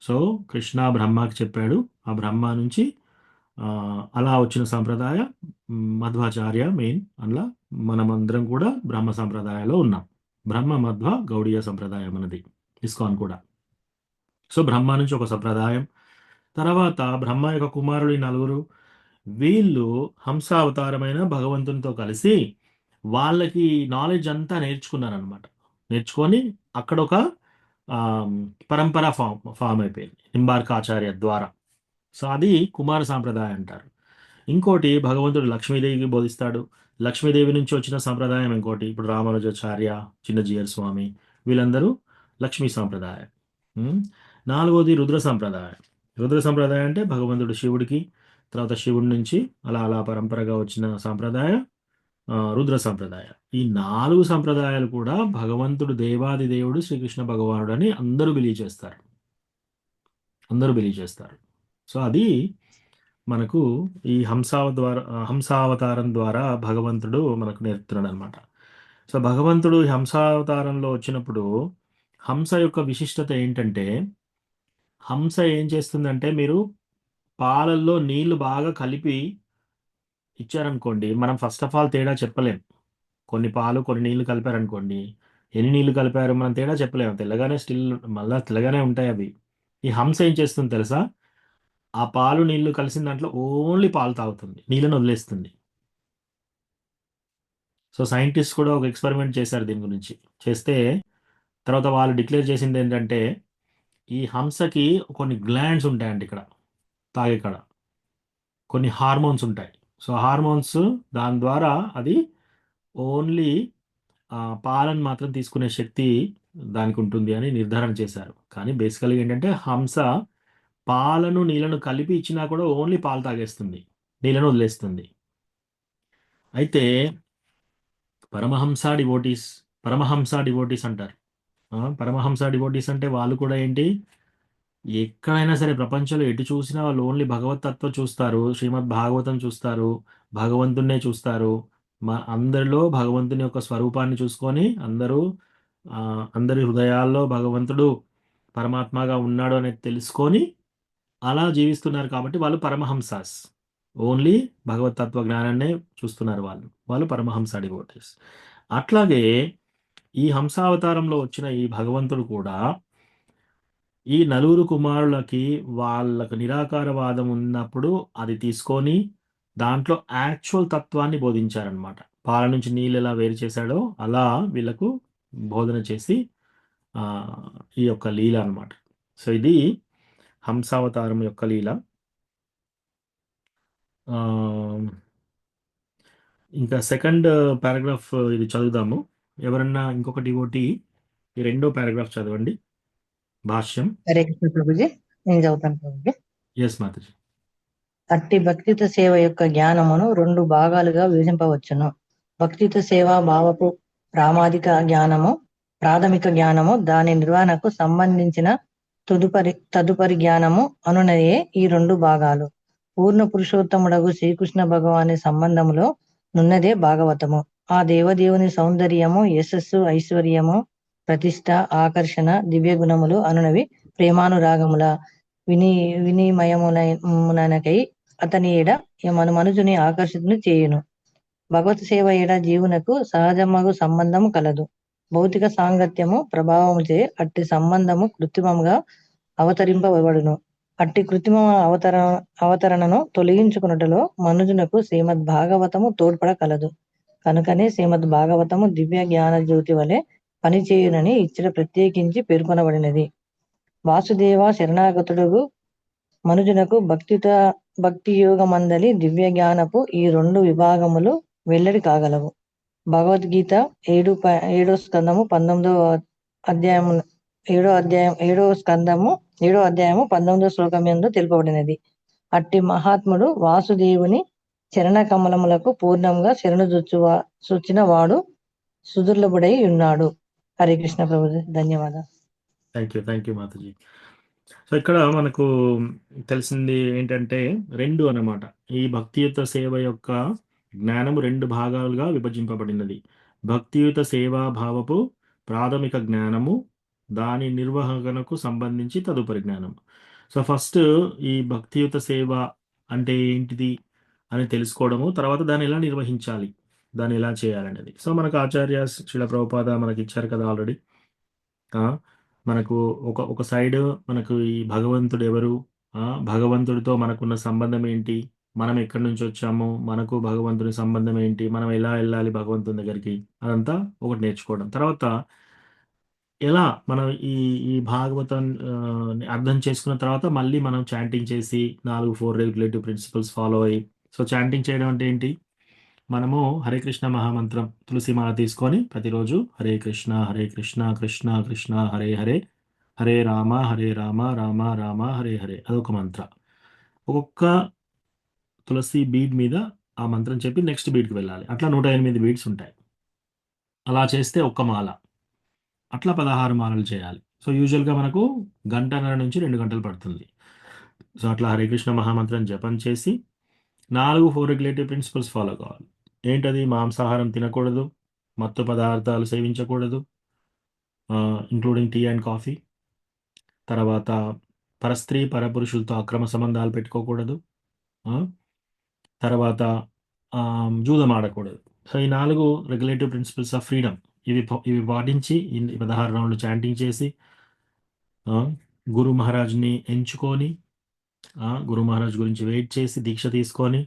సో కృష్ణ బ్రహ్మకి చెప్పాడు, ఆ బ్రహ్మ నుంచి అలా వచ్చిన సంప్రదాయ మధ్వాచార్య మెయిన్. అందులో మనమందరం కూడా బ్రహ్మ సంప్రదాయంలో ఉన్నాం. బ్రహ్మ మధ్వ గౌడీయ సంప్రదాయం అన్నది ఇస్కాన్ కూడా. సో బ్రహ్మ నుంచి ఒక సంప్రదాయం, తర్వాత బ్రహ్మ యొక్క కుమారులు 4, వీళ్ళు హంసావతారమైన భగవంతునితో కలిసి వాళ్ళకి నాలెడ్జ్ అంతా నేర్చుకున్నారనమాట. నేర్చుకొని అక్కడ ఒక పరంపర ఫామ్ అయిపోయింది నింబార్కాచార్య ద్వారా. సో అది కుమార సాంప్రదాయం అంటారు. ఇంకోటి భగవంతుడు లక్ష్మీదేవికి బోధిస్తాడు. లక్ష్మీదేవి నుంచి వచ్చిన సంప్రదాయం ఇంకోటి. ఇప్పుడు రామానుజాచార్య, చిన్నజీయర్ స్వామి, వీళ్ళందరూ లక్ష్మీ సాంప్రదాయం. 4వది రుద్ర సంప్రదాయం. రుద్ర సంప్రదాయం అంటే భగవంతుడు శివుడికి, తర్వాత శివుడి నుంచి అలా పరంపరగా వచ్చిన సాంప్రదాయ రుద్ర సంప్రదాయం. ఈ 4 సంప్రదాయాలు కూడా భగవంతుడు దేవాది దేవుడు శ్రీకృష్ణ భగవానుడు అని అందరూ బిలీవ్ చేస్తారు. సో అది మనకు ఈ హంసావతారం ద్వారా భగవంతుడు మనకు నేర్పుతున్నాడు అనమాట. సో భగవంతుడు హంసావతారంలో వచ్చినప్పుడు హంస యొక్క విశిష్టత ఏంటంటే, హంస ఏం చేస్తుందంటే, మీరు పాలల్లో నీళ్లు బాగా కలిపి ఇచ్చారనుకోండి, మనం ఫస్ట్ ఆఫ్ ఆల్ తేడా చెప్పలేం. కొన్ని పాలు కొన్ని నీళ్లు కలిపారనుకోండి, ఎన్ని నీళ్లు కలిపారు మనం తేడా చెప్పలేము. తెల్లగానే మళ్ళా తెల్లగానే ఉంటాయి అవి. ఈ హంస ఏం చేస్తుంది తెలుసా? ఆ పాలు నీళ్లు కలిసిన దాంట్లో ఓన్లీ పాలు తాగుతుంది, నీళ్ళను వదిలేస్తుంది. సో సైంటిస్ట్ కూడా ఒక ఎక్స్పెరిమెంట్ చేశారు దీని గురించి. చేస్తే తర్వాత వాళ్ళు డిక్లేర్ చేసింది ఏంటంటే, ఈ హంసకి కొన్ని గ్లాండ్స్ ఉంటాయండి ఇక్కడ తాగేకాడ, కొన్ని హార్మోన్స్ ఉంటాయి. సో హార్మోన్స్ దాని ద్వారా అది ఓన్లీ పాలను మాత్రం తీసుకునే శక్తి దానికి ఉంటుంది అని నిర్ధారణ చేశారు. కానీ బేసికల్గా ఏంటంటే హంస పాలను నీళ్ళను కలిపి ఇచ్చినా కూడా ఓన్లీ పాలు తాగేస్తుంది, నీళ్ళను వదిలేస్తుంది. అయితే పరమహంస డివోటీస్ అంటారు. పరమహంస డివోటీస్ అంటే వాళ్ళు కూడా ఏంటి, ఎక్కడైనా సరే ప్రపంచంలో ఎటు చూసినా వాళ్ళు ఓన్లీ భగవత్ తత్వం చూస్తారు, శ్రీమద్ భాగవతం చూస్తారు, భగవంతున్నే చూస్తారు. అందరిలో భగవంతుని యొక్క స్వరూపాన్ని చూసుకొని అందరి హృదయాల్లో భగవంతుడు పరమాత్మగా ఉన్నాడు అనేది తెలుసుకొని అలా జీవిస్తున్నారు కాబట్టి వాళ్ళు పరమహంసాస్. ఓన్లీ భగవత్ తత్వ జ్ఞానాన్నే చూస్తున్నారు వాళ్ళు పరమహంస డివోటీస్. అట్లాగే ఈ హంసావతారంలో వచ్చిన ఈ భగవంతుడు కూడా ఈ నలుగురు కుమారులకి వాళ్ళకు నిరాకారవాదం ఉన్నప్పుడు అది తీసుకొని దాంట్లో యాక్చువల్ తత్వాన్ని బోధించారనమాట. పాల నుంచి నీళ్ళు ఎలా వేరు చేశాడో అలా వీళ్ళకు బోధన చేసి ఈ యొక్క లీల అన్నమాట. సో ఇది హంసావతారం యొక్క లీల. ఇంకా సెకండ్ పారాగ్రాఫ్ ఇది చదువుదాము. ఎవరన్నా ఇంకొక డివోటీ ఈ రెండో పారాగ్రాఫ్ చదవండి, భాష్యం.
హరే కృష్ణ ప్రభుజీ, నేను చదువుతాను ప్రభుజీ.
ఎస్ మాతాజీ.
అట్టి భక్తియుత సేవ యొక్క జ్ఞానమును 2 భాగాలుగా విభజింపవచ్చును. భక్తియుత సేవ భావపు ప్రాథమిక జ్ఞానము, దాని నిర్వహణకు సంబంధించిన తదుపరి జ్ఞానము అనునయే ఈ 2 భాగాలు. పూర్ణ పురుషోత్తముడగు శ్రీకృష్ణ భగవాని సంబంధములో నున్నదే భాగవతము. ఆ దేవదేవుని సౌందర్యము, యశస్సు, ఐశ్వర్యము, ప్రతిష్ట, ఆకర్షణ, దివ్య గుణములు అనునవి ప్రేమానురాగముల వినిమయమునకై అతని ఏడ మనుజుని ఆకర్షితుని చేయును. భగవత్ సేవ ఏడ జీవునకు సహజమగు సంబంధము కలదు. భౌతిక సాంగత్యము ప్రభావముచే అట్టి సంబంధము కృత్రిమముగా అవతరింపబడును. అట్టి కృత్రిమ అవతరణను తొలగించుకున్నటలో మనుజునకు శ్రీమద్ భాగవతము తోడ్పడకలదు. కనుకనే శ్రీమద్ భాగవతము దివ్య జ్ఞాన జ్యోతి వలె పనిచేయునని ఇచ్చట ప్రత్యేకించి పేర్కొనబడినది. వాసుదేవ శరణాగతుడు మనుజునకు భక్తి యోగమందలి దివ్య జ్ఞానపు ఈ 2 విభాగములు వెల్లడి కాగలవు. భగవద్గీత 7వ స్కందము 19వ శ్లోకం యందు తెలుపబడినది. అట్టి మహాత్ముడు వాసుదేవుని చరణ కమలములకు పూర్ణంగా శరణు చొచ్చిన వాడు సుదుర్లభుడై ఉన్నాడు. హరే కృష్ణ ప్రభు, ధన్యవాదాలు.
Thank you Mataji. సో ఇక్కడ మనకు తెలిసింది ఏంటంటే 2 అన్నమాట. ఈ భక్తియుత సేవ యొక్క జ్ఞానము 2 భాగాలుగా విభజింపబడినది. భక్తియుత సేవా భావపు ప్రాథమిక జ్ఞానము, దాని నిర్వహణకు సంబంధించి తదుపరి జ్ఞానం. సో ఫస్ట్ ఈ భక్తియుత సేవ అంటే ఏంటిది అని తెలుసుకోవడము, తర్వాత దాన్ని ఎలా నిర్వహించాలి, దాన్ని ఎలా చేయాలనేది. సో మనకు ఆచార్య శ్రీల ప్రభుపాద మనకి ఇచ్చారు కదా ఆల్రెడీ. మనకు ఒక సైడ్ మనకు ఈ భగవంతుడు ఎవరు, భగవంతుడితో మనకున్న సంబంధం ఏంటి, మనం ఎక్కడి నుంచి వచ్చాము, మనకు భగవంతుని సంబంధం ఏంటి, మనం ఎలా వెళ్ళాలి భగవంతుని దగ్గరికి, అదంతా ఒకటి నేర్చుకోవడం. తర్వాత ఎలా మనం ఈ భాగవతం అర్థం చేసుకున్న తర్వాత మళ్ళీ మనం చాంటింగ్ చేసి 4 రెగ్యులేటివ్ ప్రిన్సిపల్స్ ఫాలో అయ్యి. సో చాంటింగ్ చేయడం అంటే ఏంటి, మనము హరే కృష్ణ మహామంత్రం తులసి మాల తీసుకొని ప్రతిరోజు హరే కృష్ణ కృష్ణ కృష్ణ హరే హరే, హరే రామ రామ రామ హరే హరే, అదొక మంత్ర. ఒక్కొక్క తులసి బీడ్ మీద ఆ మంత్రం చెప్పి నెక్స్ట్ బీడ్కి వెళ్ళాలి. అట్లా 108 బీడ్స్ ఉంటాయి. అలా చేస్తే ఒక్క మాల, అట్లా 16 మాలలు చేయాలి. సో యూజువల్గా మనకు 1.5 నుంచి 2 గంటలు పడుతుంది. సో అట్లా హరే కృష్ణ మహామంత్రం జపం చేసి 4 రెగ్యులేటివ్ ప్రిన్సిపల్స్ ఫాలో కావాలి. ఏంటది, మాంసాహారం తినకూడదు, మత్తు పదార్థాలు సేవించకూడదు, ఇంక్లూడింగ్ టీ అండ్ కాఫీ. తర్వాత పరస్త్రీ పరపురుషులతో అక్రమ సంబంధాలు పెట్టుకోకూడదు. తర్వాత జూదం ఆడకూడదు. సో ఈ 4 రెగ్యులేటివ్ ప్రిన్సిపల్స్ ఆఫ్ ఫ్రీడమ్ ఇవి పాటించి 16 రౌండ్లు చాంటింగ్ చేసి గురు మహారాజ్ని ఎంచుకొని గురు మహారాజ్ గురించి వెయిట్ చేసి దీక్ష తీసుకొని,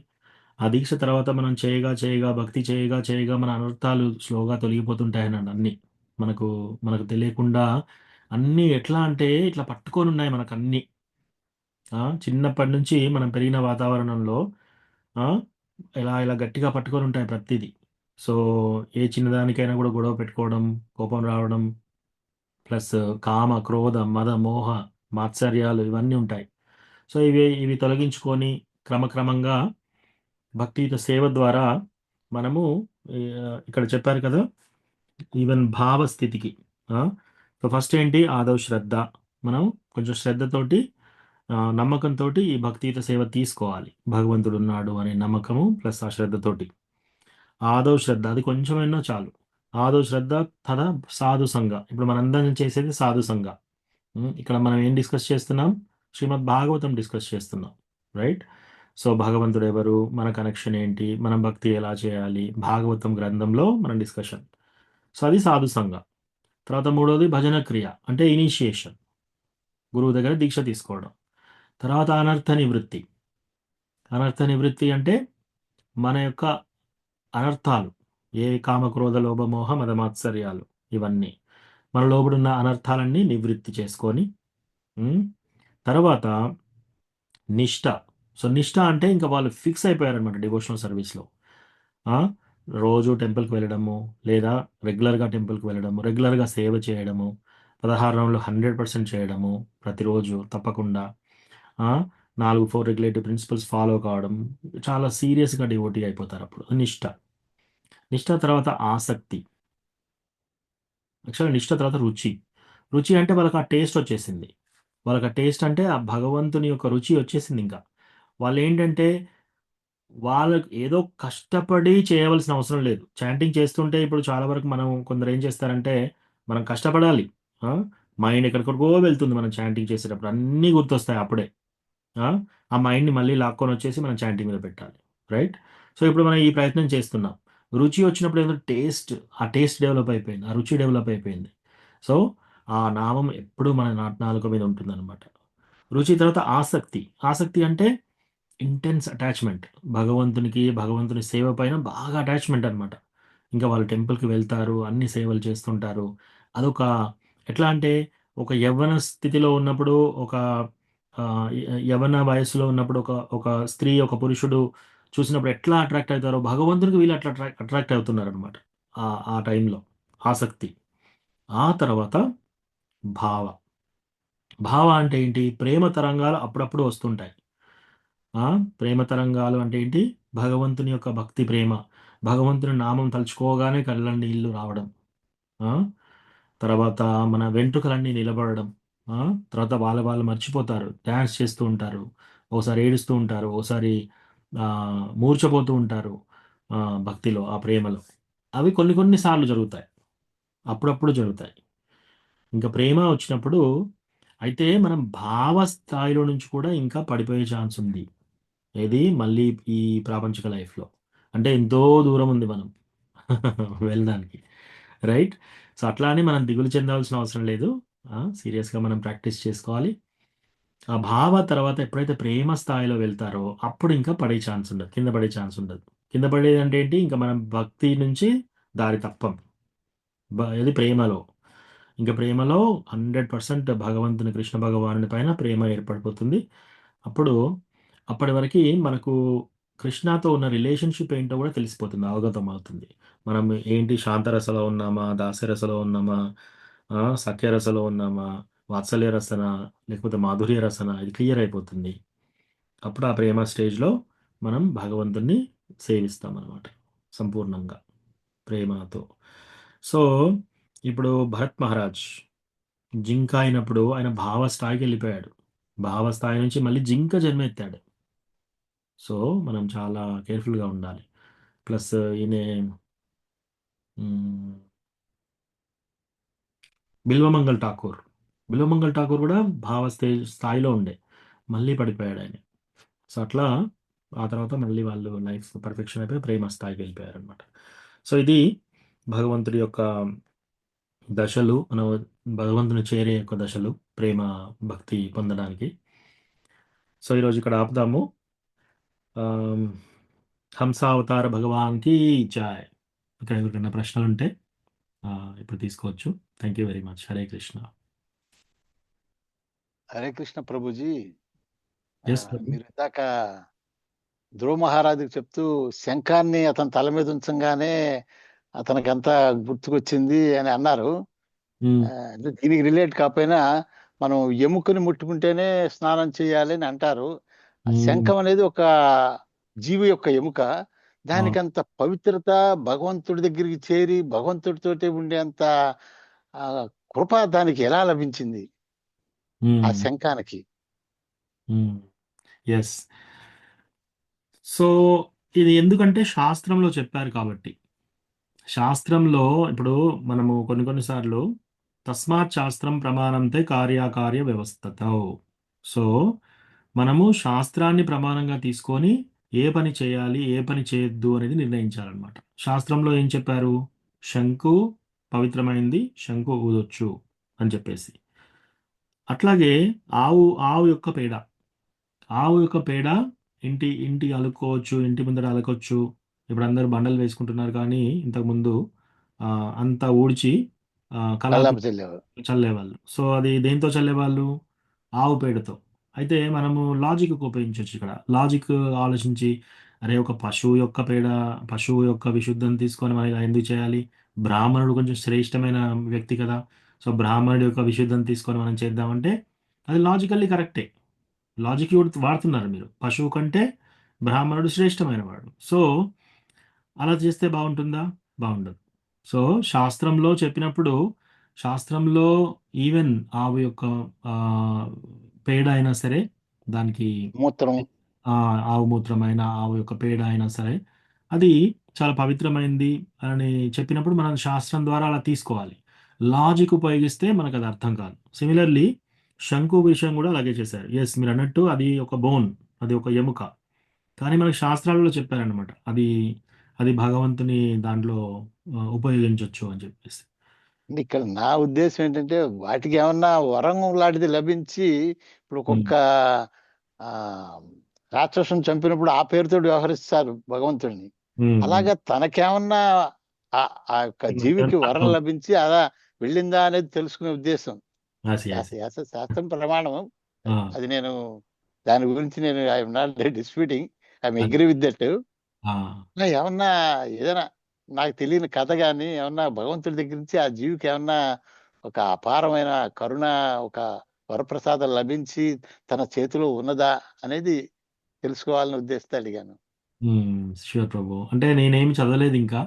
ఆ దీక్ష తర్వాత మనం చేయగా భక్తి చేయగా మన అనర్థాలు స్లోగా తొలగిపోతుంటాయనండి. అన్నీ మనకు తెలియకుండా అన్నీ ఎట్లా అంటే ఇట్లా పట్టుకొని ఉన్నాయి మనకు అన్నీ. చిన్నప్పటి నుంచి మనం పెరిగిన వాతావరణంలో ఇలా గట్టిగా పట్టుకొని ఉంటాయి ప్రతిదీ. సో ఏ చిన్నదానికైనా కూడా గొడవ పెట్టుకోవడం, కోపం రావడం, ప్లస్ కామ క్రోధ మద మోహ మాత్సర్యాలు ఇవన్నీ ఉంటాయి. సో ఇవి తొలగించుకొని క్రమక్రమంగా భక్తియుత సేవ ద్వారా మనము ఇక్కడ చెప్పారు కదా, ఈవెన్ భావస్థితికి. సో ఫస్ట్ ఏంటి, ఆదౌ శ్రద్ధ. మనం కొంచెం శ్రద్ధతోటి నమ్మకంతో ఈ భక్తియుత సేవ తీసుకోవాలి. భగవంతుడు ఉన్నాడు అనే నమ్మకము ప్లస్ ఆ శ్రద్ధతోటి. ఆదౌ శ్రద్ధ, అది కొంచెమైనా చాలు. ఆదౌ శ్రద్ధ తద సాధు సంఘ. ఇప్పుడు మనందరం చేసేది సాధు సంఘ. ఇక్కడ మనం ఏం డిస్కస్ చేస్తున్నాం, శ్రీమద్ భాగవతం డిస్కస్ చేస్తున్నాం, రైట్? సో భగవంతుడు ఎవరు, మన కనెక్షన్ ఏంటి, మనం భక్తి ఎలా చేయాలి, భాగవతం గ్రంథంలో మన డిస్కషన్. సో అది సాధు సంఘ. తర్వాత మూడోది భజన క్రియ, అంటే ఇనిషియేషన్, గురువు దగ్గర దీక్ష తీసుకోవడం. తర్వాత అనర్థ నివృత్తి. అనర్థ నివృత్తి అంటే మన యొక్క అనర్థాలు, ఏ కామక్రోధ లోభ మోహ మదమాత్సర్యాలు, ఇవన్నీ మన లోబడున్న అనర్థాలన్నీ నివృత్తి చేసుకొని తర్వాత నిష్ఠ. సో నిష్ఠ అంటే ఇంకా వాళ్ళు ఫిక్స్ అయిపోయారనమాట డివోషనల్ సర్వీస్లో. రోజు టెంపుల్కి వెళ్ళడము, లేదా రెగ్యులర్గా టెంపుల్కి వెళ్ళడము, రెగ్యులర్గా సేవ చేయడము, 16 రోజులు 100% చేయడము, ప్రతిరోజు తప్పకుండా 4 రెగ్యులేటివ్ ప్రిన్సిపల్స్ ఫాలో కావడం, చాలా సీరియస్గా డివోటీ అయిపోతారు అప్పుడు. నిష్ఠ. నిష్ఠ తర్వాత ఆసక్తి. యాక్చువల్గా నిష్ఠ తర్వాత రుచి. రుచి అంటే వాళ్ళకి ఆ టేస్ట్ వచ్చేసింది. వాళ్ళకి ఆ టేస్ట్ అంటే ఆ భగవంతుని యొక్క రుచి వచ్చేసింది. ఇంకా వాళ్ళు ఏంటంటే వాళ్ళకి ఏదో కష్టపడి చేయవలసిన అవసరం లేదు. చాంటింగ్ చేస్తుంటే ఇప్పుడు చాలా వరకు మనం కొందరు ఏం చేస్తారంటే, మనం కష్టపడాలి. మైండ్ ఎక్కడికో వెళ్తుంది మనం చాంటింగ్ చేసేటప్పుడు, అన్నీ గుర్తొస్తాయి అప్పుడే. ఆ మైండ్ని మళ్ళీ లాక్కొని వచ్చేసి మనం చాంటింగ్ మీద పెట్టాలి, రైట్? సో ఇప్పుడు మనం ఈ ప్రయత్నం చేస్తున్నాం. రుచి వచ్చినప్పుడు ఏదో ఆ టేస్ట్ డెవలప్ అయిపోయింది, ఆ రుచి డెవలప్ అయిపోయింది. సో ఆ నామం ఎప్పుడు మన నాలుక మీద ఉంటుందన్నమాట. రుచి తర్వాత ఆసక్తి. ఆసక్తి అంటే ఇంటెన్స్ అటాచ్మెంట్, భగవంతుని సేవ పైన బాగా అటాచ్మెంట్ అనమాట. ఇంకా వాళ్ళు టెంపుల్కి వెళ్తారు, అన్ని సేవలు చేస్తుంటారు. అదొక ఎట్లా అంటే, ఒక యవ్వన స్థితిలో ఉన్నప్పుడు, ఒక యవ్వన వయస్సులో ఉన్నప్పుడు ఒక స్త్రీ ఒక పురుషుడు చూసినప్పుడు ఎట్లా అట్రాక్ట్ అవుతారో, భగవంతునికి వీళ్ళు అట్లా అట్రాక్ట్ అవుతున్నారు అనమాట ఆ టైంలో. ఆసక్తి. ఆ తర్వాత భావ. భావ అంటే ఏంటి, ప్రేమ తరంగాలు అప్పుడప్పుడు వస్తుంటాయి. ప్రేమ తరంగాలు అంటే ఏంటి, భగవంతుని యొక్క భక్తి ప్రేమ, భగవంతుని నామం తలుచుకోగానే కళ్ళ నీళ్లు రావడం. తర్వాత మన వెంట్రుకలన్నీ నిలబడడం. తర్వాత వాళ్ళు మర్చిపోతారు, డ్యాన్స్ చేస్తూ ఉంటారు, ఓసారి ఏడుస్తూ ఉంటారు, ఓసారి మూర్ఛపోతూ ఉంటారు భక్తిలో, ఆ ప్రేమలో. అవి కొన్ని సార్లు జరుగుతాయి, అప్పుడప్పుడు జరుగుతాయి. ఇంకా ప్రేమ వచ్చినప్పుడు అయితే మనం భావ స్థాయిలో నుంచి కూడా ఇంకా పడిపోయే ఛాన్స్ ఉంది. ఏది, మళ్ళీ ఈ ప్రాపంచిక లైఫ్లో. అంటే ఎంతో దూరం ఉంది మనం వెళ్ళడానికి, రైట్? సో అట్లా అని మనం దిగులు చెందాల్సిన అవసరం లేదు. సీరియస్గా మనం ప్రాక్టీస్ చేసుకోవాలి. ఆ భావ తర్వాత ఎప్పుడైతే ప్రేమ స్థాయిలో వెళ్తారో అప్పుడు ఇంకా పడే ఛాన్స్ ఉండదు, కింద పడే ఛాన్స్ ఉండదు. కింద పడేది అంటే ఏంటి, ఇంకా మనం భక్తి నుంచి దారి తప్పం. ఇది ప్రేమలో. ఇంకా ప్రేమలో 100% భగవంతుని, కృష్ణ భగవానుని పైన ప్రేమ ఏర్పడిపోతుంది. అప్పటి వరకు మనకు కృష్ణతో ఉన్న రిలేషన్షిప్ ఏంటో కూడా తెలిసిపోతుంది, అవగతం అవుతుంది. మనం ఏంటి, శాంతరసలో ఉన్నామా, దాస్యరసలో ఉన్నామా, సఖ్యరసలో ఉన్నామా, వాత్సల్య రసన, లేకపోతే మాధుర్య రసన, ఇది క్లియర్ అయిపోతుంది. అప్పుడు ఆ ప్రేమ స్టేజ్లో మనం భగవంతుణ్ణి సేవిస్తాం అన్నమాట సంపూర్ణంగా ప్రేమతో. సో ఇప్పుడు భరత్ మహారాజ్ జింక అయినప్పుడు ఆయన భావస్థాయికి వెళ్ళిపోయాడు. భావస్థాయి నుంచి మళ్ళీ జింక జన్మెత్తాడు. సో మనం చాలా కేర్ఫుల్గా ఉండాలి. ప్లస్ ఈయన బిల్వమంగళ్ ఠాకూర్ కూడా స్థాయిలో ఉండే, మళ్ళీ పడిపోయాడు ఆయన. సో అట్లా ఆ తర్వాత మళ్ళీ వాళ్ళు లైఫ్ పర్ఫెక్షన్ అయిపోయి ప్రేమ స్థాయికి వెళ్ళిపోయారు అనమాట. సో ఇది భగవంతుడి యొక్క దశలు, మనం భగవంతుని చేరే యొక్క దశలు, ప్రేమ భక్తి పొందడానికి. సో ఈరోజు ఇక్కడ ఆపుదాము. హంసావతార భగవాన్కి జాయ్. ఇక్కడ ఎవరికైనా ప్రశ్నలు ఉంటే ఇప్పుడు తీసుకోవచ్చు. Thank you very much. Hare Krishna.
Hare Krishna Prabhuji.
Yes ప్రభు.
మీరు ఇందాక ధ్రువ మహారాజుకి చెప్తూ శంఖాన్ని అతని తల మీద ఉంచంగానే అతనికి అంతా గుర్తుకొచ్చింది అని అన్నారు. దీనికి రిలేట్ కాకపోయినా మనం ఎముకని ముట్టుకుంటేనే స్నానం చేయాలి అని అంటారు. శంఖం అనేది ఒక జీవి యొక్క ఎముక, దానికంత పవిత్రత, భగవంతుడి దగ్గరికి చేరి భగవంతుడితోటి ఉండేంత కృప దానికి ఎలా లభించింది ఆ శంఖానికి?
ఎస్. సో ఇది ఎందుకంటే శాస్త్రంలో చెప్పారు కాబట్టి. శాస్త్రంలో ఇప్పుడు మనము కొన్నిసార్లు తస్మాత్ శాస్త్రం ప్రమాణంతే కార్యాకార్య వ్యవస్థతో. సో మనము శాస్త్రాన్ని ప్రమాణంగా తీసుకొని ఏ పని చేయాలి, ఏ పని చేయొద్దు అనేది నిర్ణయించాలన్నమాట. శాస్త్రంలో ఏం చెప్పారు? శంకు పవిత్రమైంది, శంకు ఊదొచ్చు అని చెప్పేసి. అట్లాగే ఆవు యొక్క పేడ ఇంటి అలుక్కోవచ్చు, ఇంటి ముందర అలకొచ్చు. ఇప్పుడు అందరూ బండలు వేసుకుంటున్నారు, కానీ ఇంతకుముందు అంతా ఊడ్చి
కల్లాపు చల్లేవారు.
చల్లేవాళ్ళు. సో అది దేంతో చల్లేవాళ్ళు? ఆవు పేడతో. అయితే మనము లాజిక్ ఉపయోగించవచ్చు ఇక్కడ. లాజిక్ ఆలోచించి, అరే ఒక పశువు యొక్క విశుద్ధం తీసుకొని మనం ఇలా ఎందుకు చేయాలి? బ్రాహ్మణుడు కొంచెం శ్రేష్టమైన వ్యక్తి కదా, సో బ్రాహ్మణుడి యొక్క విశుద్ధం తీసుకొని మనం చేద్దామంటే అది లాజికల్లీ కరెక్టే. లాజిక్ వాడుతున్నారు మీరు. పశువు కంటే బ్రాహ్మణుడు శ్రేష్టమైన వాడు. సో అలా చేస్తే బాగుంటుందా? బాగుండదు. సో శాస్త్రంలో చెప్పినప్పుడు, శాస్త్రంలో ఈవెన్ ఆవు యొక్క పేడ అయినా సరే, దానికి
మూత్రం,
ఆవు మూత్రమైన, ఆవు యొక్క పేడ అయినా సరే, అది చాలా పవిత్రమైంది అని చెప్పినప్పుడు మనం శాస్త్రం ద్వారా అలా తీసుకోవాలి. లాజిక్ ఉపయోగిస్తే మనకు అది అర్థం కాదు. సిమిలర్లీ శంకు విషయం కూడా అలాగే చేశారు. ఎస్, మీరు అన్నట్టు అది ఒక బోన్, అది ఒక ఎముక, కానీ మనకి శాస్త్రాలలో చెప్పారనమాట అది భగవంతుని దాంట్లో ఉపయోగించవచ్చు అని చెప్పేసి.
ఇక్కడ నా ఉద్దేశం ఏంటంటే, వాటికి ఏమన్నా వరం లాంటిది లభించి, ఇప్పుడు ఒక్కొక్క రాక్షసుని చంపినప్పుడు ఆ పేరుతో వ్యవహరిస్తారు భగవంతుడిని. అలాగా తనకేమన్నా ఆ యొక్క జీవికి వరం లభించి అలా వెళ్ళిందా అనేది తెలుసుకునే ఉద్దేశం. శాస్త్రం ప్రమాణం అది. నేను దాని గురించి I'm not disputing, I'm agree with that. ఏమన్నా ఏదైనా నాకు తెలియని కథ కానీ ఏమన్నా భగవంతుడి దగ్గర నుంచి ఆ జీవికి ఏమన్నా ఒక అపారమైన కరుణ, ఒక వరప్రసాదం లభించి తన చేతిలో ఉన్నదా అనేది తెలుసుకోవాలని ఉద్దేశిస్తే అడిగాను.
షూర్ ప్రభు. అంటే నేనేమి చదవలేదు ఇంకా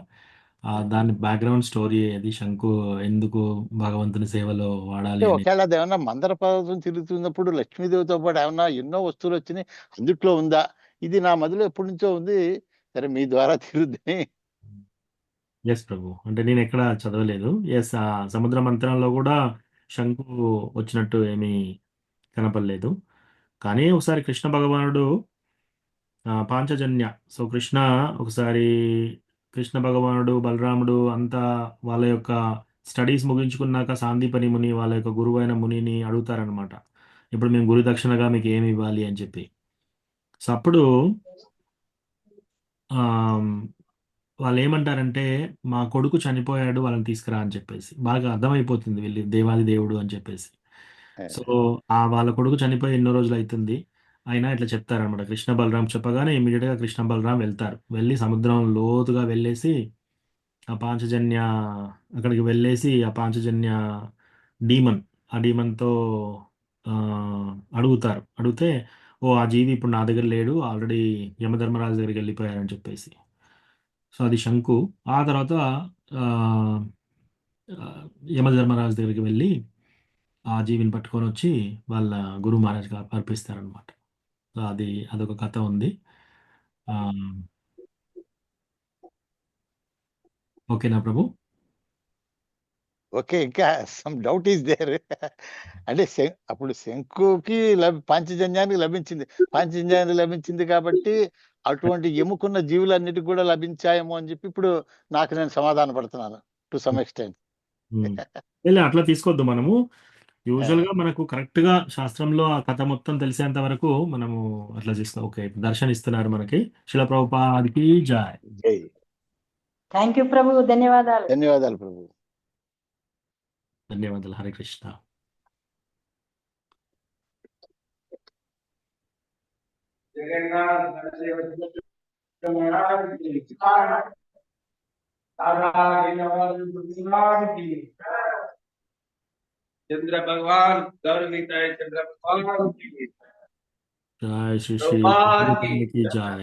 దాని బ్యాక్గ్రౌండ్ స్టోరీ, అది శంకు ఎందుకు భగవంతుని సేవలో వాడాలి అని.
ఒకవేళ అది ఏమన్నా మందర పర్వతం తిరుగుతున్నప్పుడు లక్ష్మీదేవితో పాటు ఏమన్నా ఎన్నో వస్తువులు వచ్చినాయి, అందుట్లో ఉందా? ఇది నా మదిలో ఎప్పటి నుంచో ఉంది. సరే మీ ద్వారా తిరుగుద్దని.
ఎస్ ప్రభు. అంటే నేను ఎక్కడ చదవలేదు. ఎస్, ఆ సముద్ర మంథనంలో కూడా శంకు వచ్చినట్టు ఏమీ కనపడలేదు. కానీ ఒకసారి కృష్ణ భగవానుడు పాంచజన్య, సో ఒకసారి కృష్ణ భగవానుడు, బలరాముడు అంతా వాళ్ళ యొక్క స్టడీస్ ముగించుకున్నాక సాందీపని ముని, వాళ్ళ యొక్క గురువు అయిన మునిని అడుగుతారనమాట, ఇప్పుడు మేము గురు దక్షిణగా మీకు ఏమి ఇవ్వాలి అని చెప్పి. సో అప్పుడు వాళ్ళు ఏమంటారంటే, మా కొడుకు చనిపోయాడు, వాళ్ళని తీసుకురా అని చెప్పేసి. బాగా అర్థమైపోతుంది వీళ్ళు దేవాది దేవుడు అని చెప్పేసి. సో వాళ్ళ కొడుకు చనిపోయి ఎన్నో రోజులు అవుతుంది, అయినా ఇట్లా చెప్తారనమాట. కృష్ణ బలరాం చెప్పగానే ఇమీడియట్గా కృష్ణ బలరాం వెళ్తారు. వెళ్ళి సముద్రం లోతుగా వెళ్ళేసి అక్కడికి వెళ్ళేసి ఆ పాంచజన్య ఆ డీమన్తో అడిగితే, ఓ ఆ జీవి ఇప్పుడు నా దగ్గర లేడు, ఆల్రెడీ యమధర్మరాజు దగ్గరికి వెళ్ళిపోయారని చెప్పేసి. సో అది శంకు. ఆ తర్వాత యమధర్మరాజు దగ్గరికి వెళ్ళి ఆ జీవిని పట్టుకొని వచ్చి వాళ్ళ గురు మహారాజ్ గారు అర్పిస్తారనమాట. సో అదొక కథ ఉంది. ఓకేనా ప్రభు?
ఓకే, ఇంకా సమ్ డౌట్ ఈస్ దేర్. అంటే అప్పుడు శంకుకి పాంచజన్యానికి లభించింది కాబట్టి అటువంటి ఎముకున్న జీవులన్నిటికి కూడా లభించాయేమో అని చెప్పి ఇప్పుడు నాకు నేను సమాధాన పడుతున్నాను టు సమ్ ఎక్స్టెంట్.
అట్లా తీసుకోవద్దు మనము. యూజువల్ గా మనకు కరెక్ట్ గా శాస్త్రంలో ఆ కథ మొత్తం తెలిసేంత వరకు మనము అట్లా చేస్తాం. ఓకే, దర్శనిస్తున్నారు మనకి. శిల ప్రభుపాదికి జై.
జై.
థ్యాంక్ యూ ప్రభు. ధన్యవాదాలు.
ధన్యవాదాలు ప్రభు.
ధన్యవాదాలు. హరే కృష్ణ.
चंद्र भगवान गौरवित है, चंद्र भगवान की
जय श्री श्री की जय.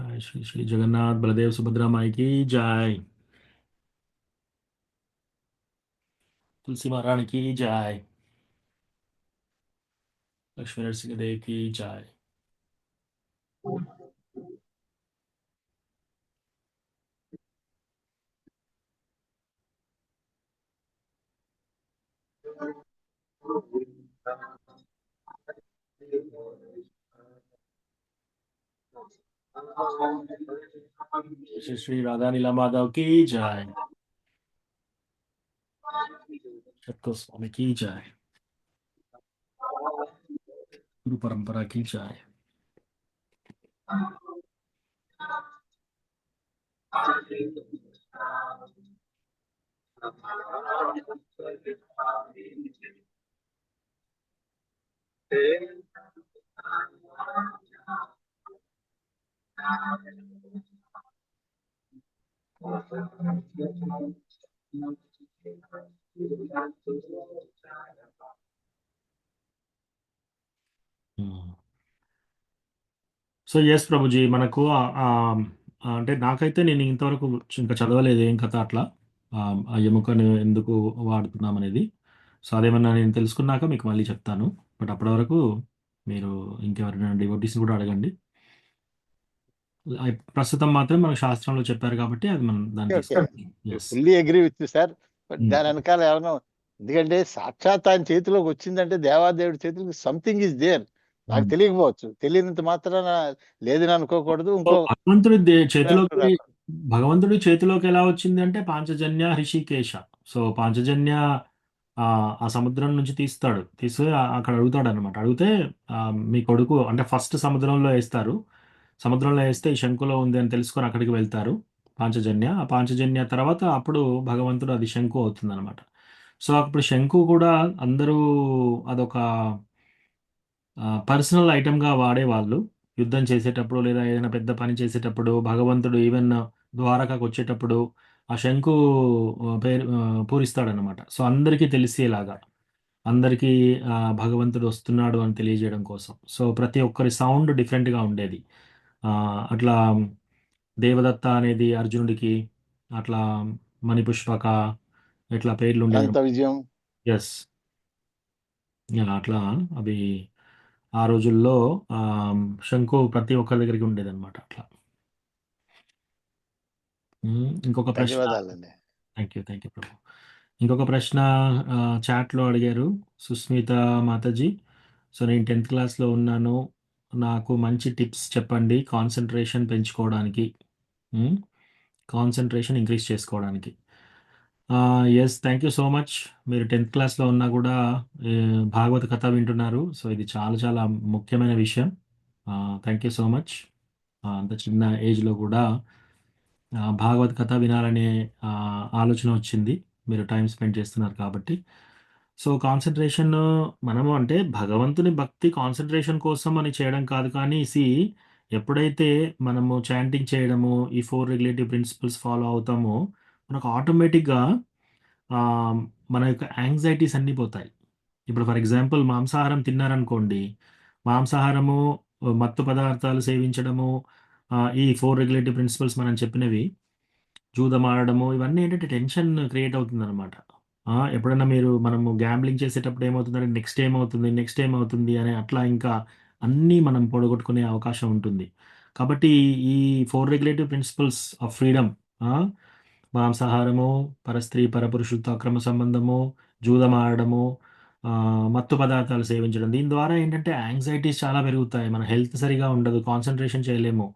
जय श्री श्री जगन्नाथ बलदेव सुभद्रा माई की जय। तुलसी महारानी की जय। लक्ष्मी नरसिंह देव की जय। श्री श्री राधा लीला माधव की जय। सतगुरु स्वामी की जय। गुरु परंपरा की जय। సో ఎస్ ప్రభుజీ మనకు అంటే నాకైతే నేను ఇంతవరకు ఇంకా చదవలేదు ఏం కథ అట్లా ఆ ఎముకను ఎందుకు వాడుతున్నాం అనేది. సో అదేమన్నా నేను తెలుసుకున్నాక మీకు మళ్ళీ చెప్తాను. బట్ అప్పటి వరకు మీరు ఇంకెవరైనా డివోటీస్ని కూడా అడగండి. ప్రస్తుతం మాత్రం మనకు శాస్త్రంలో చెప్పారు కాబట్టి అది మనం దాన్ని తీసుకుంటాం. Yes
fully agree with you sir. But దాని వెనకాల ఏమన్నా, ఎందుకంటే సాక్షాత్ ఆయన చేతిలోకి వచ్చిందంటే దేవాదేవుడి చేతిలోకి సంథింగ్ ఈజ్ దేర్. నాకు తెలియకపోవచ్చు, తెలియనంత మాత్రాన లేదని అనుకోకూడదు. ఇంకో
భగవంతుడి చేతిలోకి ఎలా వచ్చింది అంటే పాంచజన్య హృషికేశ. సో పాంచజన్య ఆ సముద్రం నుంచి తీసి అక్కడ అడుగుతాడు అనమాట. అడిగితే మీ కొడుకు అంటే ఫస్ట్ సముద్రంలో వేస్తారు. సముద్రంలో వేస్తే ఈ శంకులో ఉంది అని తెలుసుకొని అక్కడికి వెళ్తారు పాంచజన్య. ఆ పాంచజన్య తర్వాత అప్పుడు భగవంతుడు అది శంకు అవుతుంది అనమాట. సో అప్పుడు శంకు కూడా అందరూ అదొక పర్సనల్ ఐటమ్గా వాడేవాళ్ళు యుద్ధం చేసేటప్పుడు లేదా ఏదైనా పెద్ద పని చేసేటప్పుడు. భగవంతుడు ఈవెన్ ద్వారకాకు వచ్చేటప్పుడు ఆ శంకు పేరు పూరిస్తాడనమాట. సో అందరికీ తెలిసేలాగా, అందరికీ భగవంతుడు వస్తున్నాడు అని తెలియజేయడం కోసం. సో ప్రతి ఒక్కరి సౌండ్ డిఫరెంట్గా ఉండేది. అట్లా దేవదత్త అనేది అర్జునుడికి, అట్లా మణిపుష్పక ఇట్లా పేర్లు ఉండేది.
విజయం
ఎస్ అట్లా అవి ఆ రోజుల్లో శంకు ప్రతి ఒక్కరి దగ్గరికి ఉండేది అనమాట. అట్లా ఇంకొక ప్రశ్న.
ధన్యవాదాలండి.
థ్యాంక్ యూ ప్రభు. ఇంకొక ప్రశ్న చాట్లో అడిగారు సుస్మిత మాతాజీ. సో నేను 10th క్లాస్లో ఉన్నాను, నాకు మంచి టిప్స్ చెప్పండి కాన్సన్ట్రేషన్ పెంచుకోవడానికి, కాన్సన్ట్రేషన్ ఇంక్రీజ్ చేసుకోవడానికి. Yes thank you so much. మీరు 10th క్లాస్లో ఉన్నా కూడా భాగవత కథ వింటున్నారు. సో ఇది చాలా చాలా ముఖ్యమైన విషయం. Thank you so much. అంత చిన్న ఏజ్లో కూడా భాగవత కథ వినాలనే ఆలోచన వచ్చింది. మీరు టైం స్పెండ్ చేస్తున్నారు కాబట్టి. సో కాన్సన్ట్రేషన్ మనము అంటే భగవంతుని భక్తి కాన్సన్ట్రేషన్ కోసం అని చేయడం కాదు. కానీ ఎప్పుడైతే మనము చాంటింగ్ చేయడము, ఈ 4 రెగ్యులేటివ్ ప్రిన్సిపల్స్ ఫాలో అవుతామో మనకు ఆటోమేటిక్గా మన యొక్క యాంగ్జైటీస్ అన్నీ పోతాయి. ఇప్పుడు ఫర్ ఎగ్జాంపుల్ మాంసాహారం తిన్నారనుకోండి, మాంసాహారము, మత్తు పదార్థాలు సేవించడము, ఈ 4 రెగ్యులేటివ్ ప్రిన్సిపల్స్ మనం చెప్పినవి, జూదం ఆడడము, ఇవన్నీ ఏంటంటే టెన్షన్ క్రియేట్ అవుతుందన్నమాట. ఎప్పుడైనా మనము గ్యాంబ్లింగ్ చేసేటప్పుడు ఏమవుతుందంటే నెక్స్ట్ ఏమవుతుంది అని అట్లా ఇంకా అన్నీ మనం పొడగొట్టుకునే అవకాశం ఉంటుంది. కాబట్టి ఈ 4 రెగ్యులేటివ్ ప్రిన్సిపల్స్ ఆఫ్ ఫ్రీడమ్, మాంసాహారము, పరస్త్రీ పరపురుషులతో అక్రమ సంబంధము, జూదం ఆడడము, మత్తు పదార్థాలు సేవించడం, దీని ద్వారా ఏంటంటే యాంగ్జైటీస్ చాలా పెరుగుతాయి. మన హెల్త్ సరిగా ఉండదు, కాన్సన్ట్రేషన్ చేయలేము.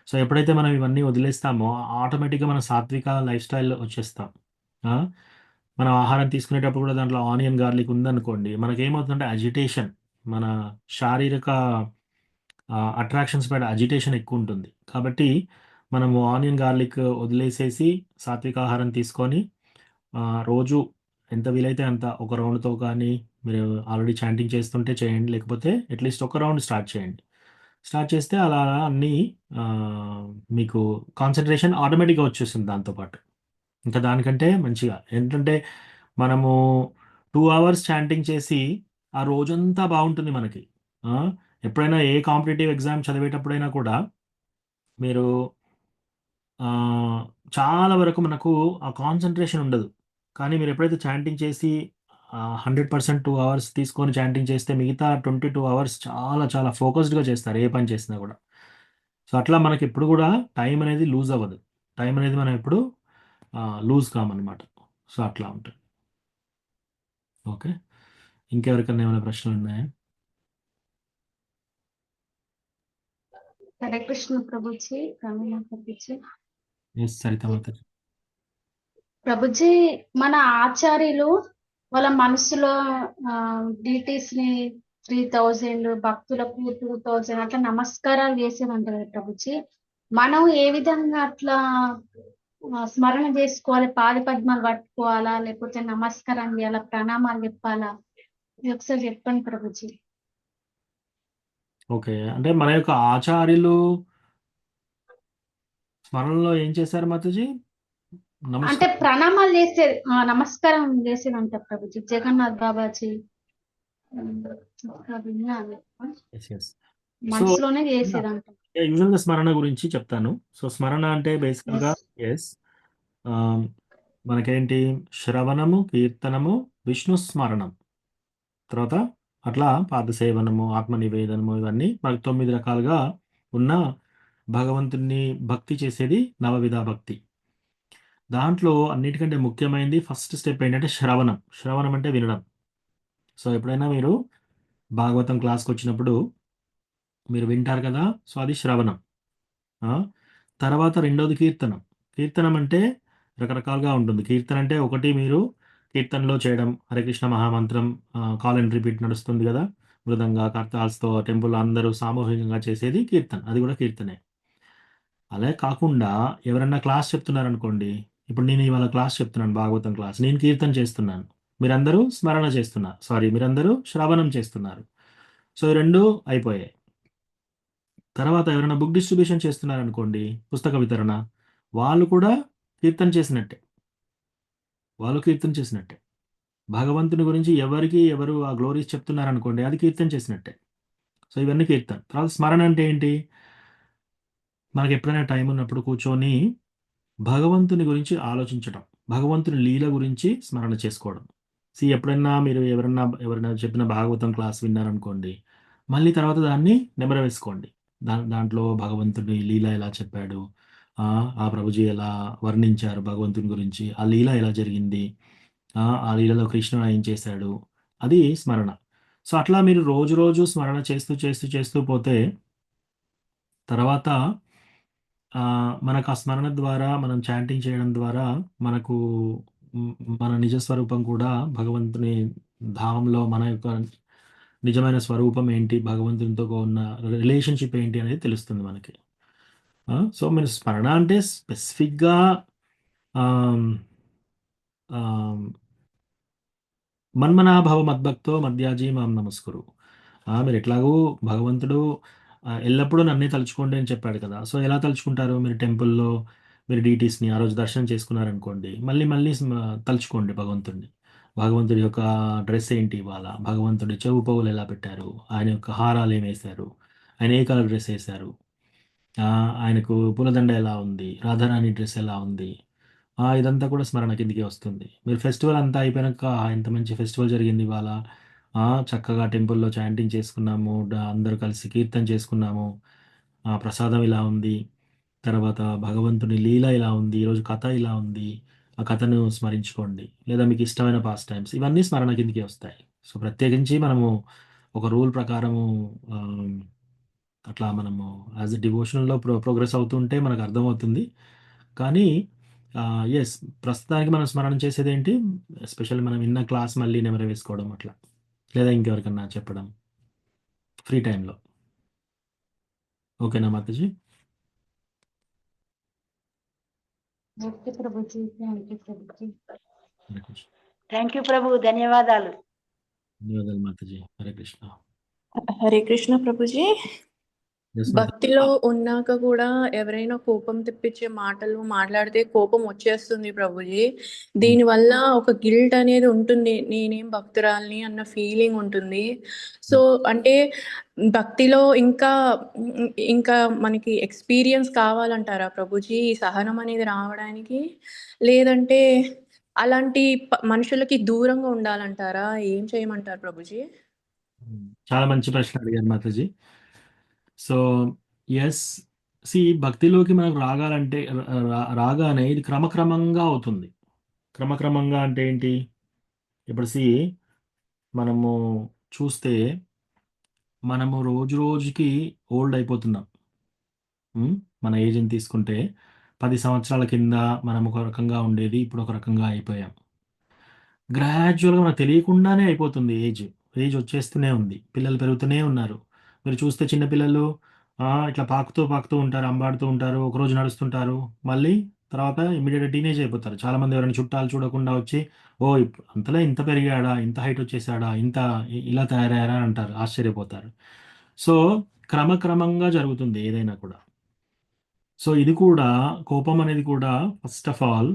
సో ఎప్పుడైతే మనం ఇవన్నీ వదిలేస్తామో ఆటోమేటిక్గా మన సాత్విక లైఫ్ స్టైల్ వచ్చేస్తాం. మనం ఆహారం తీసుకునేటప్పుడు కూడా దాంట్లో ఆనియన్ గార్లిక్ ఉందనుకోండి, మనకేమవుతుందంటే అజిటేషన్, మన శారీరక అట్రాక్షన్స్ పైన అజిటేషన్ ఎక్కువ ఉంటుంది. కాబట్టి మనము ఆనియన్ గార్లిక్ వదిలేసేసి సాత్విక ఆహారం తీసుకొని రోజు ఎంత వీలైతే అంత ఒక రౌండ్తో, కానీ మీరు ఆల్రెడీ చాంటింగ్ చేస్తుంటే చేయండి, లేకపోతే అట్లీస్ట్ ఒక రౌండ్ స్టార్ట్ చేయండి. స్టార్ట్ చేస్తే అలా అన్నీ మీకు కాన్సన్ట్రేషన్ ఆటోమేటిక్గా వచ్చేస్తుంది దాంతోపాటు. ఇంకా దానికంటే మంచిగా ఏంటంటే మనము 2 hours చాంటింగ్ చేసి ఆ రోజంతా బాగుంటుంది మనకి. ఎప్పుడైనా ఏ కాంపిటేటివ్ ఎగ్జామ్ చదివేటప్పుడైనా కూడా మీరు చాలా వరకు మనకు ఆ కాన్సంట్రేషన్ ఉండదు. కానీ మీరు ఎప్పుడైతే చాంటింగ్ చేసి 100% 2 అవర్స్ తీసుకొని చాంటింగ్ చేస్తే మిగతా 22 అవర్స్ చాలా చాలా ఫోకస్డ్‌గా చేస్తారు ఏ పని చేసినా గూడా. సో, అట్లా మనకెప్పుడు గూడా టైం అనేది లూజ్ అవ్వదు. టైం అనేది మనం ఎప్పుడు లూజ్ కామనమాట. సో, అట్లా ఉంటది. ఓకే. ఇంకెవరికన్నా ఏమైనా ప్రశ్నలున్నాయా?
హరే కృష్ణ ప్రభుజీ, రమణ ప్రభుజీ.
యెస్ సరిత మాతాజీ.
ప్రభుజీ, మన ఆచార్యులు వాళ్ళ మనసులో డీటీస్ ని 3000, భక్తులకు 2000 అట్లా నమస్కారాలు చేసేదంటారు కదా ప్రభుజీ. మనం ఏ విధంగా అట్లా స్మరణ చేసుకోవాలి? పాద పద్మాలు పట్టుకోవాలా, లేకపోతే నమస్కారం చేయాలా, ప్రణామాలు చెప్పాలా? ఇది ఒకసారి చెప్పండి ప్రభుజీ.
ఓకే. అంటే మన యొక్క ఆచార్యులు స్మరణలో ఏం చేశారు మాతాజీ?
అంటే ప్రణామాలు చేసేది, నమస్కారం చేసేదంటారు ప్రభుజీ. జగన్నాథ్ బాబాజీ విన్నాను.
యెస్. యెస్. సో,
మనసులోనే చేసేదంట.
యూజువల్‌గా స్మరణ గురించి చెప్తాను. సో, స్మరణ అంటే బేసికల్‌గా యెస్. మనకేంటి శ్రవణము, కీర్తనము, విష్ణు స్మరణం. తర్వాత అట్లా పాదసేవనము, ఆత్మ నివేదనము ఇవన్నీ మనకు 9 రకాలుగా ఉన్న భగవంతుడిని భక్తి చేసేది నవవిధ భక్తి. దాంట్లో అన్నిటికంటే ముఖ్యమైనది ఫస్ట్ స్టెప్ ఏంటంటే శ్రవణం. శ్రవణం అంటే వినడం. సో, ఎప్పుడైనా మీరు భాగవతం క్లాస్‌కొచ్చినప్పుడు మీరు వింటారు కదా! సో, అది శ్రవణం. తర్వాత రెండోది కీర్తనం. కీర్తనం అంటే రకరకాలుగా ఉంటుంది. కీర్తన అంటే ఒకటి మీరు కీర్తనలో చేయడం, హరే కృష్ణ మహామంత్రం కాల్ అండ్ రిపీట్ నడుస్తుంది గదా! మృదంగ, కర్తాల్స్‌తో టెంపుల్‌లో అందరూ సామూహికంగా చేసేది కీర్తన. అది గూడా కీర్తనే. అలా కాకుండా ఎవరన్నా క్లాస్ చెప్తున్నారనుకోండి. ఇప్పుడు నేను ఇవాళ క్లాస్ చెప్తున్నాను భాగవతం క్లాస్. నేను కీర్తన చేస్తున్నాను. మీరందరూ స్మరణ చేస్తున్నారు. మీరందరూ శ్రవణం చేస్తున్నారు. సో, ఈ 2 అయిపోయాయి. తర్వాత ఎవరైనా బుక్ డిస్ట్రిబ్యూషన్ చేస్తున్నారనుకోండి, పుస్తక వితరణ. వాళ్ళు కూడా కీర్తన చేసినట్టే. వాళ్ళు కీర్తన చేసినట్టే. భగవంతుని గురించి ఎవరు ఆ గ్లోరీస్ చెప్తున్నారనుకోండి, అది కీర్తన చేసినట్టే. సో, ఇవన్నీ కీర్తన. తర్వాత స్మరణ అంటే ఏంటి? మనకెప్పుడైనా టైం ఉన్నప్పుడు కూర్చొని భగవంతుని గురించి ఆలోచించటం. భగవంతుని లీల గురించి స్మరణ చేసుకోవడం. ఎప్పుడన్నా మీరు ఎవరైనా చెప్పిన భాగవతం క్లాస్ విన్నారనుకోండి, మళ్ళీ తర్వాత దాన్ని నెమరు వేసుకోండి. దాంట్లో భగవంతుడి లీల ఎలా చెప్పాడు, ఆ ప్రభుజీ ఎలా వర్ణించారు భగవంతుని గురించి, ఆ లీల ఎలా జరిగింది, ఆ లీలలో కృష్ణుడు ఏం చేశాడు, అది స్మరణ. సో, అట్లా మీరు రోజు స్మరణ చేస్తూ పోతే తర్వాత మనకు ఆ స్మరణ ద్వారా మనం చాంటింగ్ చేయడం ద్వారా మనకు మన నిజ స్వరూపం కూడా భగవంతుని ధామంలో మన యొక్క నిజమైన స్వరూపం ఏంటి, భగవంతునితో ఉన్న రిలేషన్‌షిప్ ఏంటి అనేది తెలుస్తుంది మనకి. సో, మీరు స్మరణ అంటే స్పెసిఫిక్‌గా ఆహ్, ఆహ్, మన్మనాభవ మద్భక్తో మద్యాజీ మాం నమస్కురు. మీరు ఎట్లాగో భగవంతుడు ఎల్లప్పుడూ నన్నే తలుచుకోండి అని చెప్పాడు కదా! సో, ఎలా తలుచుకుంటారు? మీరు టెంపుల్‌లో మీరు డీటీస్‌ని ఆ రోజు దర్శనం చేసుకున్నారనుకోండి. మళ్ళీ తలుచుకోండి భగవంతుడిని. భగవంతుడి యొక్క డ్రెస్ ఏంటి ఇవాళ? భగవంతుడి చెవు పోగులు ఎలా పెట్టారు? ఆయన యొక్క హారాలు ఏమేశారు? ఆయన ఏ కలర్ డ్రెస్ ఏశారు? ఆయనకు పూలదండ ఎలా ఉంది? రాధారాణి డ్రెస్ ఎలా ఉంది? ఇదంతా కూడా స్మరణ కిందికే వస్తుంది. మీరు ఫెస్టివల్ అంతా అయిపోయినాక ఎంత మంచి ఫెస్టివల్ జరిగింది ఇవాళ. చక్కగా టెంపుల్‌లో చాంటింగ్ చేసుకున్నాము. అందరూ కలిసి కీర్తన చేసుకున్నాము. ప్రసాదం ఇలా ఉంది. తర్వాత భగవంతుని లీల ఇలా ఉంది. ఈరోజు కథ ఇలా ఉంది. ఆ కథను స్మరించుకోండి. లేదా మీకు ఇష్టమైన పాస్ట్ టైమ్స్ ఇవన్నీ స్మరణ కిందికే వస్తాయి. సో, ప్రత్యేకించి మనము ఒక రూల్ ప్రకారము అట్లా మనము యాస్ ఎ డివోషనల్‌లో ప్రోగ్రెస్ అవుతుంటే మనకు అర్థమవుతుంది. కానీ యెస్ ప్రస్తుతానికి మనం స్మరణ చేసేదేంటి? ఎస్పెషల్లీ మనం విన్న క్లాస్ మళ్ళీ నెమరు వేసుకోవడం అట్లా. లేదా ఇంకెవరికన్నా చెప్పడం. ఫ్రీ టైమ్‌లో. ఓకేనా Mataji?
Okay Prabhuji. Thank you Prabhuji.
Hare Krishna.
Thank you ప్రభు, ధన్యవాదాలు.
ధన్యవాదాలు మాతాజీ. హరే కృష్ణ.
హరే కృష్ణ ప్రభుజీ.
Yes, Mataji.
భక్తిలో ఉన్నాక కూడా ఎవరైనా కోపం తెప్పించే మాటలు మాట్లాడితే కోపం వచ్చేస్తుంది ప్రభుజీ. దీనివల్ల ఒక గిల్ట్ అనేది ఉంటుంది, నేనేం భక్తురాల్ని అన్న ఫీలింగ్ ఉంటుంది. సో అంటే భక్తిలో ఇంకా ఇంకా మనకి ఎక్స్పీరియన్స్ కావాలంటారా ప్రభుజీ ఈ సహనం అనేది రావడానికి? లేదంటే అలాంటి మనుషులకి దూరంగా ఉండాలంటారా? ఏం చేయమంటారు ప్రభుజీ?
చాలా మంచి ప్రశ్న అడిగారు మాతాజీ. సో ఎస్, భక్తిలోకి మనకు రాగాలంటే రాగానే ఇది క్రమక్రమంగా అవుతుంది. క్రమక్రమంగా అంటే ఏంటి? ఇప్పుడు మనము చూస్తే మనము రోజు రోజుకి ఓల్డ్ అయిపోతున్నాం. మన ఏజ్ని తీసుకుంటే 10 సంవత్సరాల కింద మనం ఒక రకంగా ఉండేది, ఇప్పుడు ఒక రకంగా అయిపోయాం. గ్రాడ్యువల్గా మనకు తెలియకుండానే అయిపోతుంది ఏజ్ వచ్చేస్తూనే ఉంది. పిల్లలు పెరుగుతూనే ఉన్నారు. మీరు చూస్తే చిన్నపిల్లలు ఇట్లా పాకుతూ పాకుతూ ఉంటారు, అంబాడుతూ ఉంటారు, ఒకరోజు నడుస్తుంటారు, మళ్ళీ తర్వాత ఇమ్మీడియట్గా టీనేజ్ అయిపోతారు. చాలామంది ఎవరైనా చుట్టాలు చూడకుండా వచ్చి, ఓ అంతలో ఇంత పెరిగాడా, ఇంత హైట్ వచ్చేసాడా, ఇంత ఇలా తయారయ్యారా అంటారు, ఆశ్చర్యపోతారు. సో క్రమక్రమంగా జరుగుతుంది ఏదైనా కూడా. సో ఇది కూడా, కోపం అనేది కూడా ఫస్ట్ ఆఫ్ ఆల్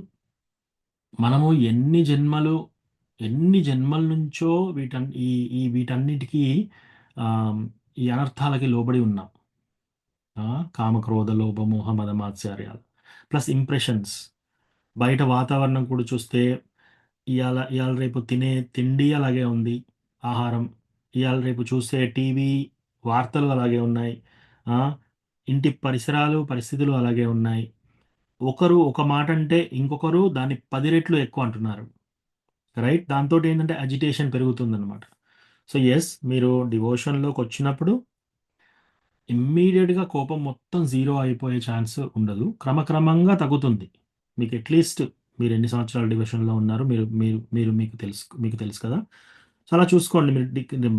మనము ఎన్ని జన్మల నుంచో వీటన్నిటికీ ఈ అనర్థాలకి లోబడి ఉన్నాం. కామక్రోధ లోభ మోహ మదమాత్సర్యాలు ప్లస్ ఇంప్రెషన్స్. బయట వాతావరణం కూడా చూస్తే ఇవాళ రేపు తినే తిండి అలాగే ఉంది, ఆహారం. ఇవాళ రేపు చూస్తే టీవీ వార్తలు అలాగే ఉన్నాయి, ఇంటి పరిస్థితులు అలాగే ఉన్నాయి. ఒకరు ఒక మాట అంటే ఇంకొకరు దాన్ని 10 రెట్లు ఎక్కువ అంటున్నారు, రైట్? దాంతో ఏంటంటే అజిటేషన్ పెరుగుతుందన్నమాట. సో ఎస్, మీరు డివోషన్లోకి వచ్చినప్పుడు ఇమ్మీడియట్గా కోపం మొత్తం జీరో అయిపోయే ఛాన్స్ ఉండదు, క్రమక్రమంగా తగ్గుతుంది. మీకు అట్లీస్ట్ మీరు ఎన్ని సంవత్సరాలు డివోషన్లో ఉన్నారు, మీకు తెలుసు కదా. సో అలా చూసుకోండి. మీరు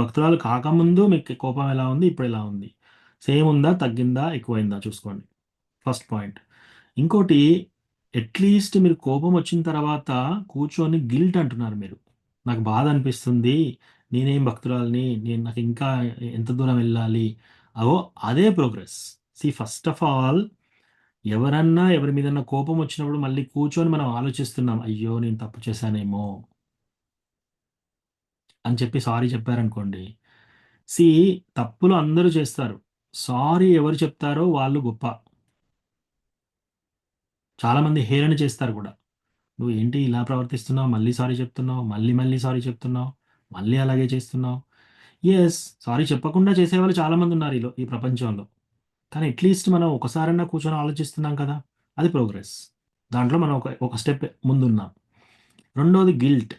భక్తురాలు కాకముందు మీకు కోపం ఎలా ఉంది, ఇప్పుడు ఎలా ఉంది, సేమ్ ఉందా, తగ్గిందా, ఎక్కువైందా చూసుకోండి. First point. ఇంకోటి, అట్లీస్ట్ మీరు కోపం వచ్చిన తర్వాత కూర్చొని గిల్ట్ అంటున్నారు మీరు, నాకు బాధ అనిపిస్తుంది, నేనేం భక్తురాలని, నాకు ఇంకా ఎంత దూరం వెళ్ళాలి. అదే ప్రోగ్రెస్. ఫస్ట్ ఆఫ్ ఆల్ ఎవరి మీదన్నా కోపం వచ్చినప్పుడు మళ్ళీ కూర్చొని మనం ఆలోచిస్తున్నాం, అయ్యో నేను తప్పు చేశానేమో అని చెప్పి సారీ చెప్పారనుకోండి. తప్పులు అందరూ చేస్తారు, సారీ ఎవరు చెప్తారో వాళ్ళు గొప్ప. చాలామంది హేళన చేస్తారు కూడా, నువ్వు ఏంటి ఇలా ప్రవర్తిస్తున్నావు, మళ్ళీ సారీ చెప్తున్నావు, మళ్ళీ సారీ చెప్తున్నావు, మళ్ళీ అలాగే చేస్తున్నావు. ఎస్, సారీ చెప్పకుండా చేసేవాళ్ళు చాలామంది ఉన్నారు ఈ ప్రపంచంలో. కానీ అట్లీస్ట్ మనం ఒకసారైనా కూర్చొని ఆలోచిస్తున్నాం కదా, అది ప్రోగ్రెస్. దాంట్లో మనం ఒక స్టెప్ ముందున్నాం. రెండోది గిల్ట్.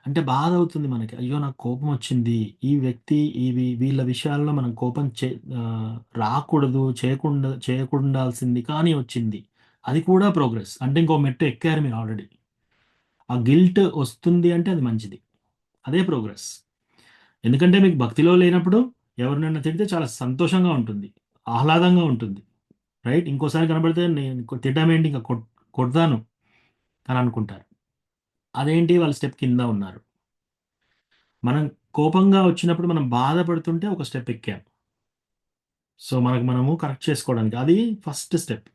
అంటే బాధ అవుతుంది మనకి, అయ్యో నాకు కోపం వచ్చింది, ఈ వ్యక్తి వీళ్ళ విషయాల్లో మనం కోపం రాకూడదు, చేయకుండాల్సింది కానీ వచ్చింది, అది కూడా ప్రోగ్రెస్. అంటే ఇంకో మెట్టు ఎక్కారు మీరు ఆల్రెడీ. ఆ గిల్ట్ వస్తుంది అంటే అది మంచిది, అదే ప్రోగ్రెస్. ఎందుకంటే మీకు భక్తిలో లేనప్పుడు ఎవరినైనా తిడితే చాలా సంతోషంగా ఉంటుంది, ఆహ్లాదంగా ఉంటుంది, రైట్? ఇంకోసారి కనబడితే నేను తిట్టమేంటి, ఇంకా కొడతాను అని అనుకుంటారు. అదేంటి, వాళ్ళ స్టెప్ కింద ఉన్నారు. మనం కోపంగా వచ్చినప్పుడు మనం బాధపడుతుంటే ఒక స్టెప్ ఎక్కాం. సో మనము కరెక్ట్ చేసుకోవడానికి అది ఫస్ట్ స్టెప్.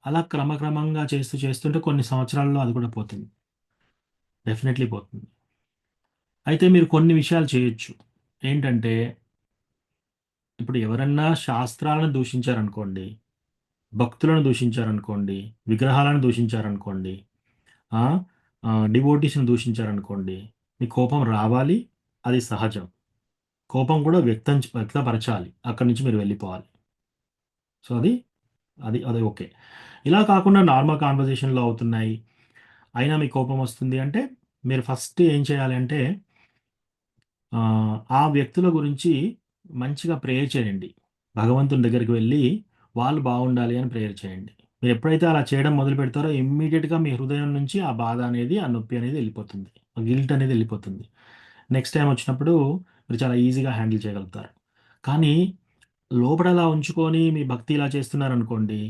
అలా క్రమక్రమంగా చేస్తుంటే కొన్ని సంవత్సరాల్లో అది కూడా పోతుంది, డెఫినెట్లీ పోతుంది. అయితే మీరు కొన్ని విషయాలు చేయొచ్చు. ఏంటంటే, ఇప్పుడు ఎవరన్నా శాస్త్రాలను దూషించారనుకోండి, భక్తులను దూషించారనుకోండి, విగ్రహాలను దూషించారనుకోండి, డివోటీస్ని దూషించారనుకోండి, మీ కోపం రావాలి, అది సహజం. కోపం కూడా వ్యక్తపరచాలి, అక్కడి నుంచి మీరు వెళ్ళిపోవాలి. సో అది ఓకే. ఇలా కాకుండా నార్మల్ కాన్వర్జేషన్లో అవుతున్నాయి, అయినా మీకు కోపం వస్తుంది అంటే మీరు ఫస్ట్ ఏం చేయాలి అంటే, ఆ వ్యక్తుల గురించి మంచిగా ప్రేయర్ చేయండి. భగవంతుని దగ్గరికి వెళ్ళి వాళ్ళు బాగుండాలి అని ప్రేయర్ చేయండి. మీరు ఎప్పుడైతే అలా చేయడం మొదలు పెడతారో ఇమ్మీడియట్గా మీ హృదయం నుంచి ఆ బాధ అనేది, ఆ నొప్పి అనేది వెళ్ళిపోతుంది, ఆ గిల్ట్ అనేది వెళ్ళిపోతుంది. నెక్స్ట్ టైం వచ్చినప్పుడు మీరు చాలా ఈజీగా హ్యాండిల్ చేయగలుగుతారు. కానీ లోపల అలా ఉంచుకొని మీ భక్తి ఇలా చేస్తున్నారనుకోండి,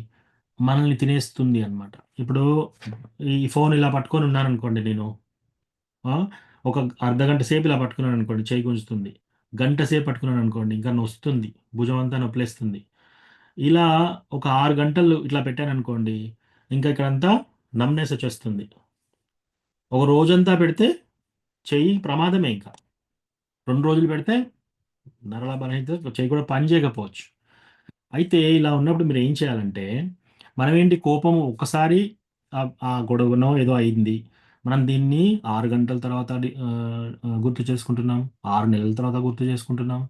మనల్ని తినేస్తుంది అనమాట. ఇప్పుడు ఈ ఫోన్ ఇలా పట్టుకొని ఉన్నాను అనుకోండి, నేను ఒక అర్ధగంట సేపు ఇలా పట్టుకున్నాను అనుకోండి, చేయి గుంజుతుంది. గంట సేపు పట్టుకున్నాను అనుకోండి, ఇంకా నొస్తుంది, భుజం అంతా నొప్పిలేస్తుంది. ఇలా ఒక 6 గంటలు ఇట్లా పెట్టాననుకోండి, ఇంకా ఇక్కడంతా నమ్‌నెస్ వచ్చేస్తుంది. ఒక రోజంతా పెడితే చెయ్యి ప్రమాదమే ఇంకా. 2 రోజులు పెడితే నరాల బలహీనత చెయ్యి కూడా పని చేయకపోవచ్చు. అయితే ఇలా ఉన్నప్పుడు మీరేం చేయాలంటే, మనమేంటి కోపం ఒక్కసారి ఆ గొడవనో ఏదో అయింది. మనం దీన్ని 6 గంటల తర్వాత గుర్తు చేసుకుంటున్నాం. 6 నెలల తర్వాత గుర్తు చేసుకుంటున్నాం.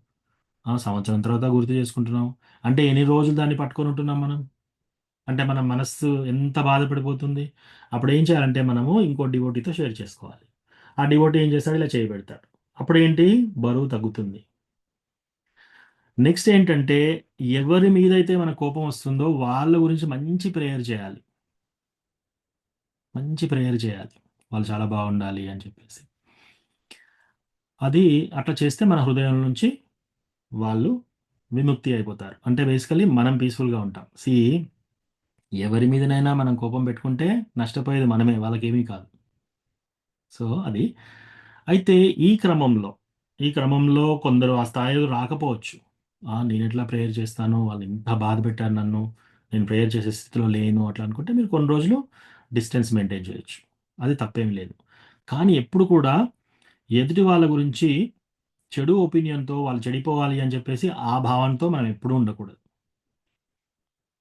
సంవత్సరం తర్వాత గుర్తు చేసుకుంటున్నాం. అంటే ఎన్ని రోజులు దాన్ని పట్టుకొని ఉంటున్నాం మనం? అంటే మన మనస్సు ఎంత బాధపడిపోతుంది. అప్పుడేం చేయాలంటే మనము ఇంకో డివోటీతో షేర్ చేసుకోవాలి. ఆ డివోటీ ఏం చేస్తాడు, ఇలా చేయి పెడతాడు. అప్పుడేంటి బరువు తగ్గుతుంది. నెక్స్ట్ ఏంటంటే, ఎవరి మీదైతే మన కోపం వస్తుందో వాళ్ళ గురించి మంచి ప్రేయర్ చేయాలి. మంచి ప్రేయర్ చేయాలి. వాళ్ళు చాలా బాగుండాలి అని చెప్పేసి. అది అట్లా చేస్తే మన హృదయం నుంచి వాళ్ళు విముక్తి అయిపోతారు. అంటే బేసికల్లీ మనం పీస్‌ఫుల్‌గా ఉంటాం. ఎవరి మీదనైనా మనం కోపం పెట్టుకుంటే నష్టపోయేది మనమే, వాళ్ళకేమీ కాదు. సో, అది. అయితే ఈ క్రమంలో కొందరు ఆ స్థాయిలో రాకపోవచ్చు. నేనెట్లా ప్రేయర్ చేస్తాను, వాళ్ళు ఇంత బాధ పెట్టారు నన్ను, నేను ప్రేయర్ చేసే స్థితిలో లేను అట్లా అనుకుంటే మీరు కొన్ని రోజులు డిస్టెన్స్ మెయింటైన్ చేయొచ్చు. అది తప్పేమి లేదు. కానీ ఎప్పుడు కూడా ఎదుటి వాళ్ళ గురించి చెడు ఒపీనియన్‌తో వాళ్ళు చెడిపోవాలి అని చెప్పేసి ఆ భావనతో మనం ఎప్పుడూ ఉండకూడదు.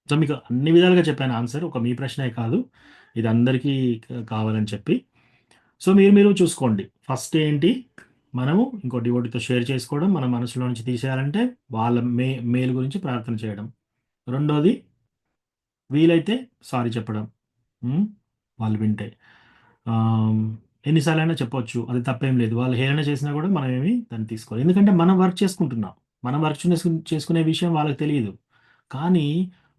సో, మీకు అన్ని విధాలుగా చెప్పాను ఆన్సర్. ఒక మీ ప్రశ్నే కాదు. ఇది అందరికీ కావాలని చెప్పి. సో, మీరు చూసుకోండి. ఫస్ట్ ఏంటి, మనము ఇంకో డివోటీతో షేర్ చేసుకోవడం, మన మనసులో నుంచి తీసేయాలంటే వాళ్ళ మేలు గురించి ప్రార్థన చేయడం. రెండోది వీలైతే సారీ చెప్పడం. వాళ్ళు వింటే. ఎన్ని సార్లైనా చెప్పొచ్చు. అది తప్పేం లేదు. వాళ్ళు హేళన చేసినా కూడా మనమేమి దాన్ని తీసుకోవాలి. ఎందుకంటే మనం వర్క్ చేసుకుంటున్నాం. మనం వర్క్ చేసుకునే విషయం వాళ్ళకి తెలీదు. కానీ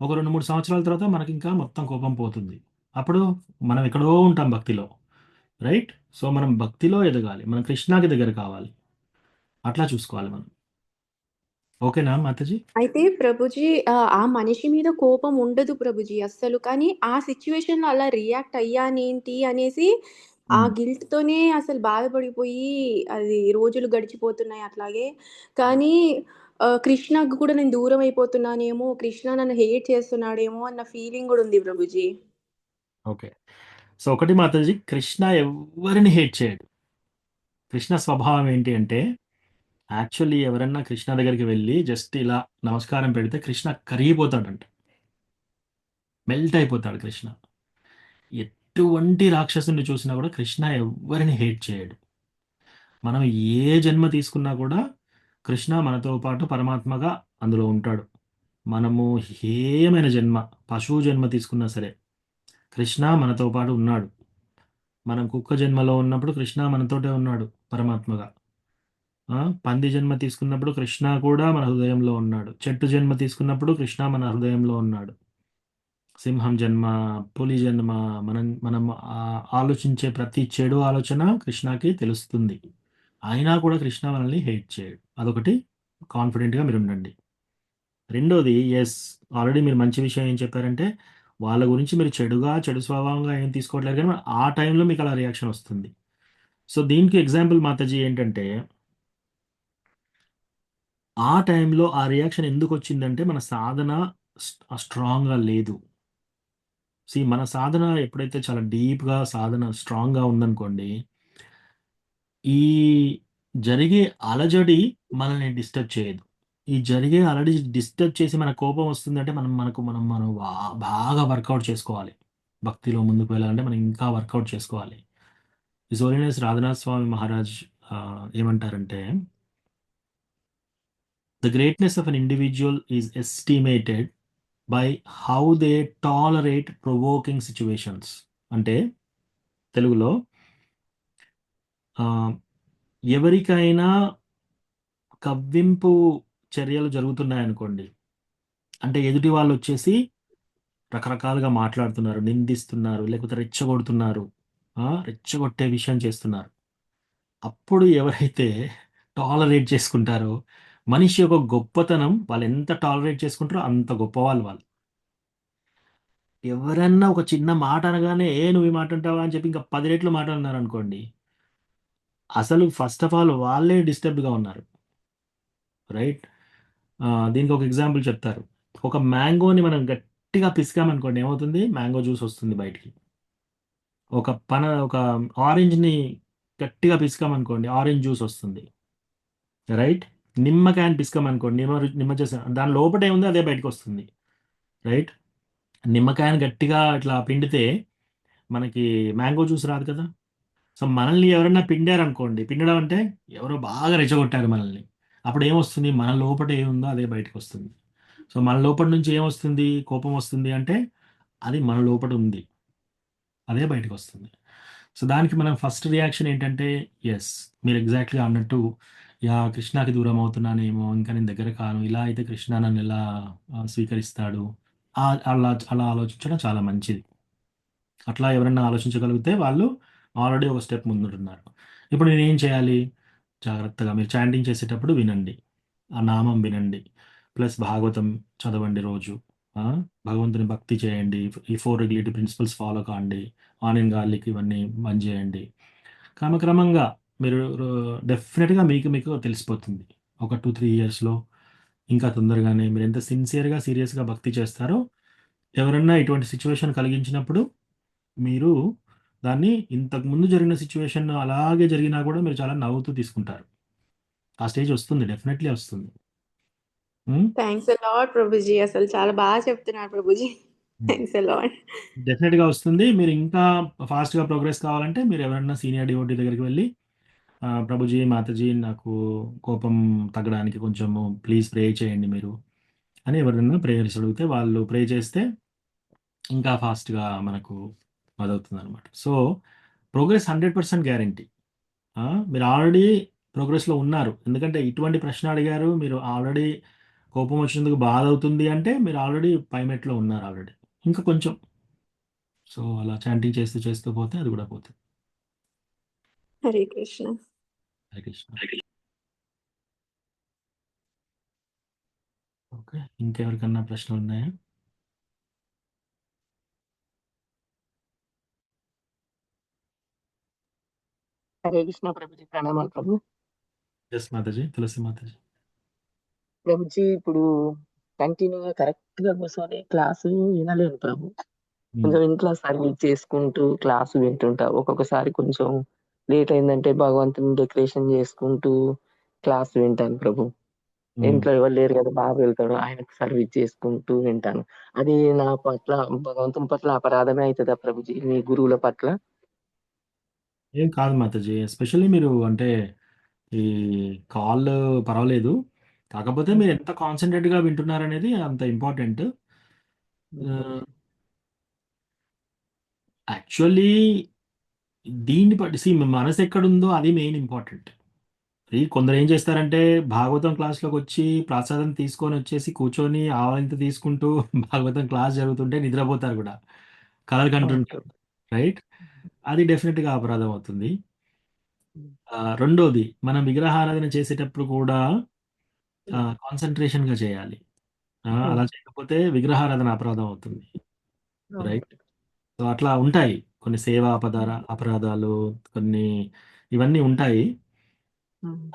ఒక 2, 3 సంవత్సరాల తర్వాత మనకింకా మొత్తం కోపం పోతుంది. అప్పుడు మనం ఎక్కడో ఉంటాం భక్తిలో. రైట్? సో, మనం భక్తిలో ఎదగాలి. మనం కృష్ణాకి దగ్గర కావాలి. అట్లా చూసుకోవాలి మనం. ఓకేనా మాతాజీ?
అయితే ప్రభుజీ ఆ మనిషి మీద కోపం ఉండదు ప్రభుజీ అస్సలు. కానీ ఆ సిట్యుయేషన్‌లో అలా రియాక్ట్ అయ్యానేంటి అనేసి ఆ గిల్ట్‌తోనే అసలు బాధపడిపోయి అది రోజులు గడిచిపోతున్నాయి అట్లాగే. కానీ కృష్ణకు కూడా నేను దూరం అయిపోతున్నానేమో, కృష్ణ నన్ను హేట్ చేస్తున్నాడేమో అన్న ఫీలింగ్ గూడా ఉంది ప్రభుజీ.
ఓకే. సో, ఒకటి మాతాజీ, కృష్ణ ఎవ్వరిని హేట్ చేయడు. కృష్ణ స్వభావం ఏంటి అంటే, యాక్చువల్లీ ఎవరన్నా కృష్ణ దగ్గరికి వెళ్లి జస్ట్ ఇలా నమస్కారం పెడితే కృష్ణ కరిగిపోతాడంట. మెల్ట్ అయిపోతాడు కృష్ణ. ఎటువంటి రాక్షసుని చూసినా కూడా కృష్ణ ఎవ్వరిని హేట్ చేయడు. మనం ఏ జన్మ తీసుకున్నా కూడా కృష్ణ మనతో పాటు పరమాత్మగా అందులో ఉంటాడు. మనము హేయమైన జన్మ, పశువు జన్మ తీసుకున్నా సరే కృష్ణ మనతో పాటు ఉన్నాడు. మనం కుక్క జన్మలో ఉన్నప్పుడు కృష్ణ మనతోటే ఉన్నాడు పరమాత్మగా. పంది జన్మ తీసుకున్నప్పుడు కృష్ణ కూడా మన హృదయంలో ఉన్నాడు. చెట్టు జన్మ తీసుకున్నప్పుడు కృష్ణ మన హృదయంలో ఉన్నాడు. సింహం జన్మ, పులి జన్మ, మనం ఆలోచించే ప్రతి చెడు ఆలోచన కృష్ణకి తెలుస్తుంది. అయినా కూడా కృష్ణ మనల్ని హేట్ చేయడు. అదొకటి కాన్ఫిడెంట్‌గా మీరుండండి. రెండోది ఆల్రెడీ మీరు మంచి విషయం ఏం చెప్పారంటే, వాళ్ళ గురించి మీరు చెడు స్వభావంగా ఏం తీసుకోవట్లేదు కానీ ఆ టైంలో మీకు అలా రియాక్షన్ వస్తుంది. సో, దీనికి ఎగ్జాంపుల్ మాతాజీ ఏంటంటే, ఆ టైంలో ఆ రియాక్షన్ ఎందుకొచ్చిందంటే మన సాధన స్ట్రాంగ్‌గా లేదు. మన సాధన ఎప్పుడైతే చాలా డీప్‌గా సాధన స్ట్రాంగ్‌గా ఉందనుకోండి, ఈ జరిగే అలజడి మనల్ని డిస్టర్బ్ చేయదు. ఈ జరిగే అలజడి డిస్టర్బ్ చేసి మన కోపం వస్తుందంటే మనం బాగా వర్కౌట్ చేసుకోవాలి. భక్తిలో ముందుకు వెళ్ళాలంటే మనం ఇంకా వర్కౌట్ చేసుకోవాలి. హిస్ హోలీనెస్ రాధానాథ్ స్వామి మహారాజ్ ఏమంటారంటే, the greatness of an individual is estimated by how they tolerate provoking situations. అంటే తెలుగులో ఎవరికైనా కవ్వింపు చర్యలు జరుగుతున్నాయనుకోండి, అంటే ఎదుటి వాళ్ళొచ్చేసి రకరకాలుగా మాట్లాడుతున్నారు, నిందిస్తున్నారు, లేకపోతే రెచ్చగొడుతున్నారు, రెచ్చగొట్టే విషయం చేస్తున్నారు. అప్పుడు ఎవరైతే టాలరేట్ చేసుకుంటారో, మనిషి యొక్క గొప్పతనం వాళ్ళు ఎంత టాలరేట్ చేసుకుంటారో అంత గొప్పవాళ్ళు వాళ్ళు. ఎవరన్నా ఒక చిన్న మాట అనగానే, నువ్వు ఈ మాట అంటావా అని చెప్పి ఇంకా 10 రెట్లు మాట అన్నారనుకోండి, అసలు ఫస్ట్ ఆఫ్ ఆల్ వాళ్ళే డిస్టర్బ్డ్‌గా ఉన్నారు. రైట్? దీనికి ఒక ఎగ్జాంపుల్ చెప్తారు. ఒక మ్యాంగోని మనం గట్టిగా పిసికామనుకోండి ఏమవుతుంది? మ్యాంగో జ్యూస్ వస్తుంది బయటికి. ఒక ఆరెంజ్‌ని గట్టిగా పిసికామనుకోండి ఆరెంజ్ జ్యూస్ వస్తుంది. రైట్? నిమ్మకాయని పిసికామనుకోండి నిమ్మ జ్యూస్ దాని లోపట ఏముందో అదే బయటికొస్తుంది. రైట్? నిమ్మకాయని గట్టిగా ఇట్లా పిండితే మనకి మ్యాంగో జ్యూస్ రాదు కదా! సో, మనల్ని ఎవరైనా పిండారనుకోండి, పిండడం అంటే ఎవరో బాగా రెచ్చగొట్టారు మనల్ని. అప్పుడు ఏమొస్తుంది? మన లోపట ఏముందో అదే బయటికొస్తుంది. సో, మన లోపటి నుంచి ఏమొస్తుంది? కోపం వస్తుంది అంటే, అది మన లోపట ఉంది. అదే బయటికొస్తుంది. సో, దానికి మనం ఫస్ట్ రియాక్షన్ ఏంటంటే, యెస్. మీరు ఎగ్జాక్ట్‌గా అన్నట్టు యాహ్! కృష్ణకి దూరం అవుతున్నానేమో, ఇంకా నేను దగ్గర కాను. ఇలా అయితే కృష్ణ నన్నెలా స్వీకరిస్తాడు? అలా ఆలోచించడం చాలా మంచిది. అట్లా ఎవరన్నా ఆలోచించగలిగితే వాళ్ళు ఆల్రెడీ ఒక స్టెప్ ముందుంటున్నారు. ఇప్పుడు నేనేం చేయాలి? జాగ్రత్తగా మీరు చాంటింగ్ చేసేటప్పుడు వినండి. ఆ నామం వినండి. ప్లస్ భాగవతం చదవండి రోజు. ఆ! భగవంతుని భక్తి చేయండి. ఈ 4 రెగ్యులేటరీ ప్రిన్సిపల్స్ ఫాలో కాండి. ఆనియన్, గార్లిక్ ఇవన్నీ బంద్ చేయండి. క్రమక్రమంగా మీరు డెఫినిట్‌గా మీకు తెలిసిపోతుంది. ఒక 2, 3 ఇయర్స్‌లో ఇంకా తొందరగానే మీరెంత సిన్సియర్‌గా, సీరియస్‌గా భక్తి చేస్తారో ఎవరన్నా ఇటువంటి సిట్యుయేషన్ కలిగించినప్పుడు మీరు దాన్ని ఇంతకుముందు జరిగిన సిట్యుయేషన్ అలాగే జరిగినా కూడా మీరు చాలా నవ్వుతూ తీసుకుంటారు. ఆ స్టేజ్ వస్తుంది. డెఫినెట్‌లీ వస్తుంది. హ్మ్.
Thanks a lot Prabhuji. అసలు చాలా బాగా చెప్తున్నారు ప్రభుజీ.
హ్మ్.
Thanks a lot.
డెఫినెట్‌గా వస్తుంది. మీరు ఇంకా ఫాస్ట్‌గా ప్రోగ్రెస్ కావాలంటే మీరు ఎవరైనా సీనియర్ డివోటీ దగ్గరికి వెళ్లి ప్రభుజీ, మాతాజీ నాకు కోపం తగ్గడానికి కొంచెము ప్లీజ్ ప్రే చేయండి మీరు అని ఎవరైనా ప్రేయర్స్ అడిగితే వాళ్ళు ప్రే చేస్తే ఇంకా ఫాస్ట్‌గా మనకు అదవుతుందనమాట. So, progress 100% guarantee. మీరు ఆల్రెడీ ప్రోగ్రెస్‌లో ఉన్నారు. ఎందుకంటే ఇటువంటి ప్రశ్న అడిగారు. మీరు ఆల్రెడీ కోపం వచ్చినందుకు బాధవుతుంది అంటే మీరు ఆల్రెడీ పై మెట్లో ఉన్నారు ఆల్రెడీ. ఇంకా కొంచెం. సో, అలా చాంటింగ్ చేస్తూ పోతే అది కూడా పోతుంది.
హరే కృష్ణ.
హరే కృష్ణ. ఓకే. ఇంకెవరికన్నా ప్రశ్నలున్నాయా?
హరే కృష్ణ ప్రభుజీ, ప్రణామాలు ప్రభు.
యెస్ మాతాజీ. తులసి మాతాజీ.
ప్రభుజీ ఇప్పుడు కంటిన్యూగా కరెక్ట్ గా కూర్చొని క్లాసు వినలేను ప్రభు.
హ్మ్.
కొంచెం ఇంట్లో సర్వీస్ చేసుకుంటూ క్లాసు వింటుంటా. ఒక్కొక్కసారి కొంచెం లేట్ అయిందంటే భగవంతుని డెకరేషన్ చేసుకుంటూ క్లాస్ వింటాను ప్రభు.
హ్మ్.
ఇంట్లో ఎవరు లేరు కదా, బాబు వెళ్తాడు, ఆయనకు సర్వీస్ చేసుకుంటూ వింటాను. అది నా పట్ల భగవంతుని పట్ల అపరాధమే అవుతుందా ప్రభుజీ, మీ గురువుల పట్ల?
ఏం కాదు మాతాజీ. ఎస్పెషల్లీ మీరు అంటే ఈ కాల్ పర్వాలేదు. కాకపోతే మీరు ఎంత కాన్సంట్రేట్‌గా వింటున్నారనేది అంత ఇంపార్టెంట్. ఆహ్, యాక్చువల్లీ దీన్ని బట్టి మీ మనసెక్కడుందో అది మెయిన్ ఇంపార్టెంట్. కొందరేం చేస్తారంటే భాగవతం క్లాస్‌లోకొచ్చి ప్రసాదం తీసుకొనొచ్చేసి కూర్చొని ఆవలింత తీసుకుంటూ భాగవతం క్లాస్ జరుగుతుంటే నిద్రపోతారు గూడా. కలలు కంటుంటారు. రైట్? అది డెఫినిట్‌గా అపరాధం అవుతుంది. రెండోది మనం విగ్రహారాధన చేసేటప్పుడు కూడా కాన్సంట్రేషన్‌గా చేయాలి. అలా చేయకపోతే విగ్రహారాధన అపరాధం అవుతుంది. రైట్? సో, అట్లా ఉంటాయి. కొన్ని సేవా అపరాధాలు కొన్ని ఇవన్నీ ఉంటాయి.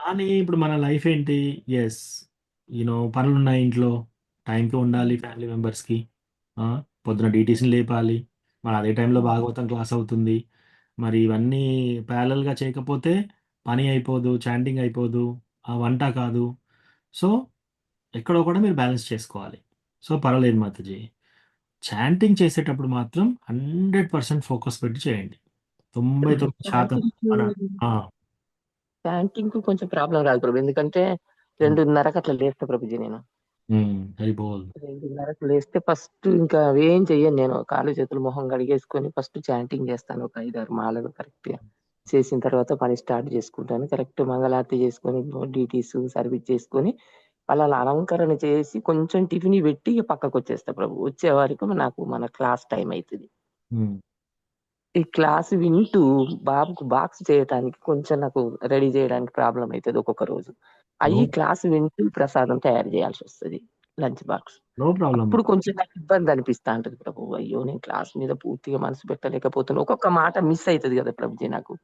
కానీ ఇప్పుడు మన లైఫ్ ఏంటి? యెస్. పనులున్నాయి ఇంట్లో. టైంకి ఉండాలి ఫ్యామిలీ మెంబర్స్‌కి. ఆ! పొద్దున డీటీస్‌ని లేపాలి. మరి అదే టైంలో భాగవతం క్లాస్ అవుతుంది. మరి ఇవన్నీ ప్యారలెల్‌గా చేయకపోతే పని అయిపోదు, చాంటింగ్ అయిపోదు, వంట కాదు. సో, ఎక్కడో కూడా మీరు బ్యాలెన్స్ చేసుకోవాలి. సో, పర్వాలేదు మాతాజీ. చాంటింగ్ చేసేటప్పుడు మాత్రం 100% ఫోకస్ పెట్టి చేయండి. 99% మన ఆ!
బ్యాంకింగ్ కొంచెం ప్రాబ్లం రాదు ప్రభు. ఎందుకంటే 2:30కి అట్లా లేస్తా ప్రభుజీ నేను.
హరి బోల్.
2:30కి లేస్తే ఫస్ట్ ఇంకా ఏం చెయ్యను నేను. కాళ్ళు చేతులు మొహం కడిగేసుకొని ఫస్ట్ చాంటింగ్ చేస్తాను. ఒక 5, 6 మాలలు కరెక్ట్‌గా. చేసిన తర్వాత పని స్టార్ట్ చేసుకుంటాను. కరెక్ట్ మంగళారతి చేసుకొని, డ్యూటీస్ సర్వీస్ చేసుకొని, అలా అలంకరణ చేసి కొంచెం టిఫిన్ పెట్టి ఇక పక్కకొచ్చేస్తా ప్రభు. వచ్చే వరకు నాకు మన క్లాస్ టైం అయితది.
హ్మ్.
ఈ క్లాస్ వింటూ బాబుకు బాక్స్ చేయటానికి కొంచెం నాకు రెడీ చేయడానికి ప్రాబ్లమ్ అయితది ఒక్కొక్క రోజు.
నో
క్లాస్ వింటూ ప్రసాదం తయారు చేయాల్సొస్తది. Lunch box.
No problem.
అప్పుడు కొంచెం నాకు ఇబ్బంది అనిపిస్తా ఉంటది ప్రభు. అయ్యో! నేను క్లాస్ మీద పూర్తిగా మనసు పెట్టలేకపోతున్నా. ఒక్కొక్క మాట మిస్ అయితది కదా ప్రభుజీ నాకు.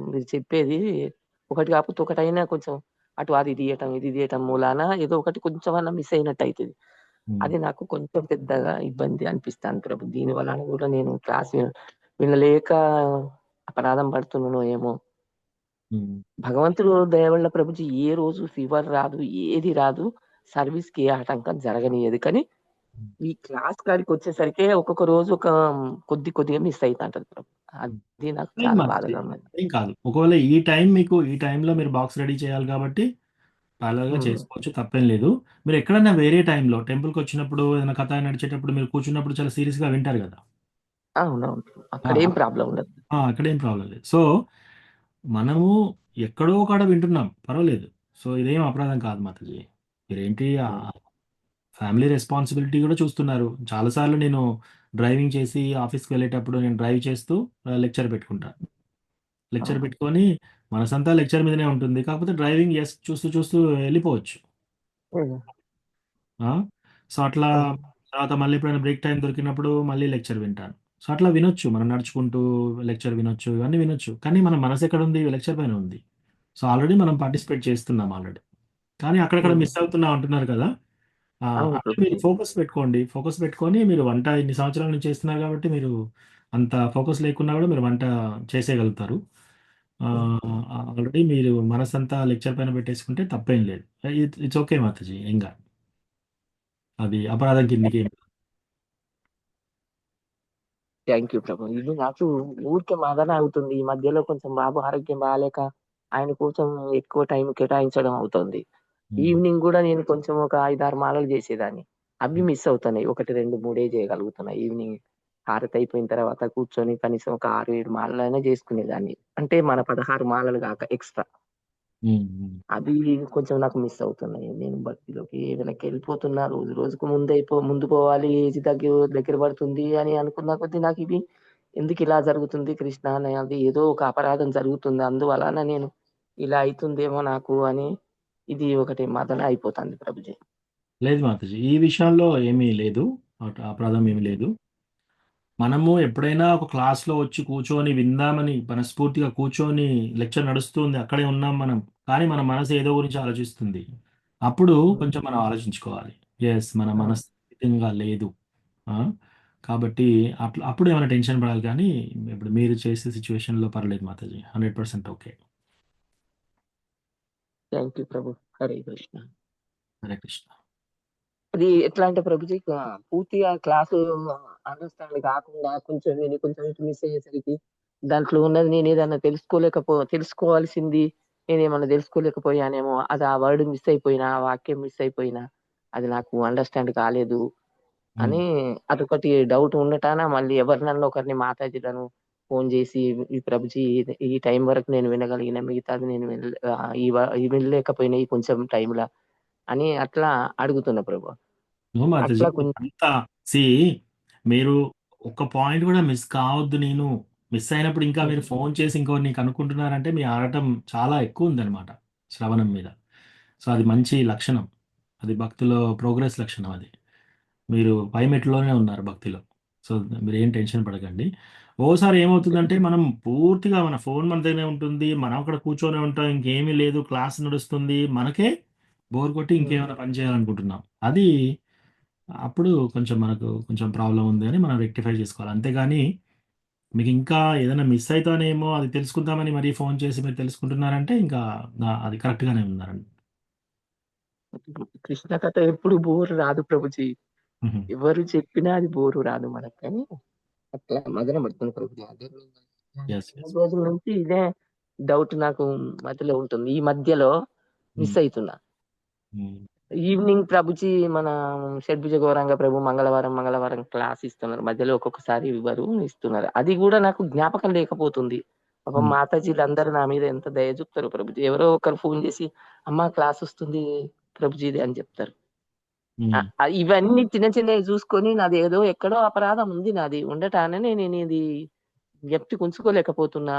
మీరు చెప్పేది ఒకటి కాకపోతే ఒకటైనా కొంచెం అటు అది తీయటం, ఇది తీయటం మూలాన ఏదో ఒకటి కొంచెమన్నా మిస్ అయినట్టు అయితది. అది నాకు కొంచెం పెద్దగా ఇబ్బంది అనిపిస్తాను ప్రభు. దీని వలన కూడా నేను క్లాస్ వినలేక అపరాధం పడుతున్నానో ఏమో. భగవంతుడు దయ వల్ల ప్రభుజీ ఏ రోజు ఫీవర్ రాదు, ఏది రాదు, సర్వీస్ కి ఏ ఆటంకం జరగనియదు. కానీ ఈ క్లాస్ కాడికి వచ్చేసరికి ఒక్కొక్క రోజు ఒక కొద్దిగా మిస్ అవుతుంటది ప్రభు. అది నాకు
ఏం
చాలా
కాదు
బాధగా ఉంది.
ఏం కాదు. ఒకవేళ ఈ టైంలో మీరు బాక్స్ రెడీ చేయాలి కాబట్టి పార్లర్గా చేసుకోవచ్చు, తప్పేం లేదు. మీరు ఎక్కడైనా వేరే టైంలో టెంపుల్కి వచ్చినప్పుడు ఏదైనా కథ నడిచేటప్పుడు మీరు కూర్చున్నప్పుడు చాలా సీరియస్గా వింటారు కదా.
అవునవును,
ఆ,
అక్కడ ఏం ప్రాబ్లం ఉండదు.
అక్కడేం ప్రాబ్లం లేదు. సో మనము ఎక్కడో కాడ వింటున్నాం, పర్వాలేదు. సో ఇదేం అపరాధం కాదు మాతాజీ. మీరేంటి ఫ్యామిలీ రెస్పాన్సిబిలిటీ కూడా చూస్తున్నారు. చాలాసార్లు నేను డ్రైవింగ్ చేసి ఆఫీస్కి వెళ్ళేటప్పుడు నేను డ్రైవ్ చేస్తూ లెక్చర్ పెట్టుకుంటాను. లెక్చర్ పెట్టుకొని మనసంతా లెక్చర్ మీదనే ఉంటుంది. కాకపోతే డ్రైవింగ్ చూస్తూ చూస్తూ వెళ్ళిపోవచ్చు. సో అట్లా తర్వాత మళ్ళీ ఎప్పుడైనా బ్రేక్ టైం దొరికినప్పుడు మళ్ళీ లెక్చర్ వింటాను. సో అట్లా వినొచ్చు, మనం నడుచుకుంటూ లెక్చర్ వినొచ్చు, ఇవన్నీ వినొచ్చు. కానీ మన మనసు ఎక్కడ ఉంది? లెక్చర్ పైన ఉంది. సో ఆల్రెడీ మనం పార్టిసిపేట్ చేస్తున్నాం ఆల్రెడీ. కానీ అక్కడక్కడ మిస్ అవుతున్నా అంటున్నారు కదా.
అవును
అట్లా
ప్రభు.
మీరు ఫోకస్ పెట్టుకోండి. ఫోకస్ పెట్టుకొని మీరు వంట ఇన్ని సంవత్సరాల నుంచి చేస్తున్నారు కాబట్టి మీరు అంత ఫోకస్ లేకున్నా కూడా మీరు వంట చేసేయగలుగుతారు. ఆల్రెడీ మీరు మనసంతా లెక్చర్ పైన పెట్టేసుకుంటే తప్పేం లేదు. ఇట్స్ ఓకే మాతాజీ, ఏం కాదు. అది అపరాధం కిందికి ఏం కాదు.
థ్యాంక్ యూ ప్రభు. ఇది నాకు ఊరికే మదన అవుతుంది. ఈ మధ్యలో కొంచెం బాబు ఆరోగ్యం బాగాలేక ఆయన కోసం ఎక్కువ టైం కేటాయించడం అవుతుంది. ఈవినింగ్ కూడా నేను కొంచెం ఒక 5-6 మాలలు చేసేదాన్ని. అవి మిస్ అవుతున్నాయి. 1, 2, 3 చేయగలుగుతున్నా. ఈవినింగ్ హారతి అయిపోయిన తర్వాత కూర్చొని కనీసం ఒక 6-7 మాలలైనా చేసుకునేదాన్ని. అంటే మన 16 మాలలు కాక ఎక్స్ట్రా. అది కొంచెం నాకు మిస్ అవుతున్నాయి. నేను భక్తిలోకి వెనక్కి వెళ్ళిపోతున్నా. రోజు రోజుకు ముందు పోవాలి, ఏజ్ దగ్గర పడుతుంది అని అనుకున్న కొద్దీ నాకు ఇవి ఎందుకు ఇలా జరుగుతుంది కృష్ణ అనేది ఏదో ఒక అపరాధం జరుగుతుంది, అందువలన నేను ఇలా అవుతుందేమో నాకు అని ఇది ఒకటి మదన అయిపోతుంది ప్రభుజీ.
లేదు మాతాజీ, ఈ విషయంలో ఏమీ లేదు, అపరాధం ఏమీ లేదు. మనము ఎప్పుడైనా ఒక క్లాస్లో వచ్చి కూర్చొని విందామని మనస్ఫూర్తిగా కూర్చొని లెక్చర్ నడుస్తుంది, అక్కడే ఉన్నాం మనం, కానీ మన మనసు ఏదో గురించి ఆలోచిస్తుంది. అప్పుడు కొంచెం మనం ఆలోచించుకోవాలి. మన మనసు స్థితంగా లేదు. ఆ, కాబట్టి అప్పుడు ఏమైనా టెన్షన్ పడాలి. కానీ ఇప్పుడు మీరు చేసే సిచ్యువేషన్లో పర్లేదు మాతాజీ, 100% ఓకే.
థ్యాంక్ యూ ప్రభు. హరే కృష్ణ.
హరే కృష్ణ.
అది ఎట్లా అంటే ప్రభుజీ పూర్తిగా క్లాసు అండర్స్టాండ్ కాకుండా కొంచెం విని కొంచెం మిస్ అయ్యేసరికి దాంట్లో ఉన్నది నేను ఏదన్నా తెలుసుకోవాల్సింది నేను ఏమన్నా తెలుసుకోలేకపోయానేమో, అది ఆ వర్డ్ మిస్ అయిపోయినా, ఆ వాక్యం మిస్ అయిపోయినా, అది నాకు అండర్స్టాండ్ కాలేదు అని అదొకటి డౌట్ ఉండటాన మళ్ళీ ఎవరినన్నా ఒకరిని మాతాజీలను ఫోన్ చేసి ఈ ప్రభుజీ ఈ టైం వరకు నేను వినగలిగిన, మిగతాది నేను వినలేకపోయినా ఈ కొంచెం టైంలో అని అట్లా అడుగుతున్నా ప్రభు.
మాతాజీ
అట్లా కొంచెం
అంతా మీరు ఒక్క పాయింట్ కూడా మిస్ కావద్దు. నేను మిస్ అయినప్పుడు ఇంకా మీరు ఫోన్ చేసి ఇంకోరిని కనుక్కుంటున్నారంటే మీ ఆడటం చాలా ఎక్కువ ఉందన్నమాట శ్రవణం మీద. సో అది మంచి లక్షణం, అది భక్తిలో ప్రోగ్రెస్ లక్షణం. అది మీరు పై మెట్లోనే ఉన్నారు భక్తిలో. సో మీరు ఏం టెన్షన్ పడకండి. ఓసారి ఏమవుతుందంటే మనం పూర్తిగా మన ఫోన్ మన దగ్గరే ఉంటుంది, మనం అక్కడ కూర్చొని ఉంటాం, ఇంకేమీ లేదు, క్లాస్ నడుస్తుంది, మనకే బోర్ కొట్టి ఇంకేమైనా పని చేయాలనుకుంటున్నాం. అది అప్పుడు మనకు కొంచెం ప్రాబ్లం ఉంది అని మనం రెక్టిఫై చేసుకోవాలి. అంతేగాని మీకు ఇంకా ఏదైనా మిస్ అవుతానేమో అది తెలుసుకుందామని మరీ ఫోన్ చేసి మీరు తెలుసుకుంటున్నారంటే ఇంకా అది కరెక్ట్గానే ఉన్నారండి.
కృష్ణ కథ ఎప్పుడు బోరు రాదు ప్రభుజీ. ఎవరు చెప్పినా అది బోరు రాదు మనకు. కానీ అట్లా మదన పడుతుంది ప్రభుజీ. అదే రోజుల నుంచి ఇదే డౌట్ నాకు మధ్యలో ఉంటుంది. ఈ మధ్యలో మిస్ అవుతున్నా. ఈవినింగ్ ప్రభుజీ మన షడ్భుజ గౌరంగ ప్రభు మంగళవారం క్లాస్ ఇస్తున్నారు. మధ్యలో ఒక్కొక్కసారి ఇస్తున్నారు. అది కూడా నాకు జ్ఞాపకం లేకపోతుంది. పాపం మాతాజీలు అందరూ నా మీద ఎంత దయ చూపుతారు ప్రభుజీ. ఎవరో ఒకరు ఫోన్ చేసి అమ్మ క్లాస్ వస్తుంది ప్రభుజీది అని చెప్తారు. ఇవన్నీ చిన్నవి చూసుకొని నాది ఏదో ఎక్కడో అపరాధం ఉంది నాది ఉండటానే నేను ఇది జ్ఞప్తి ఉంచుకోలేకపోతున్నా,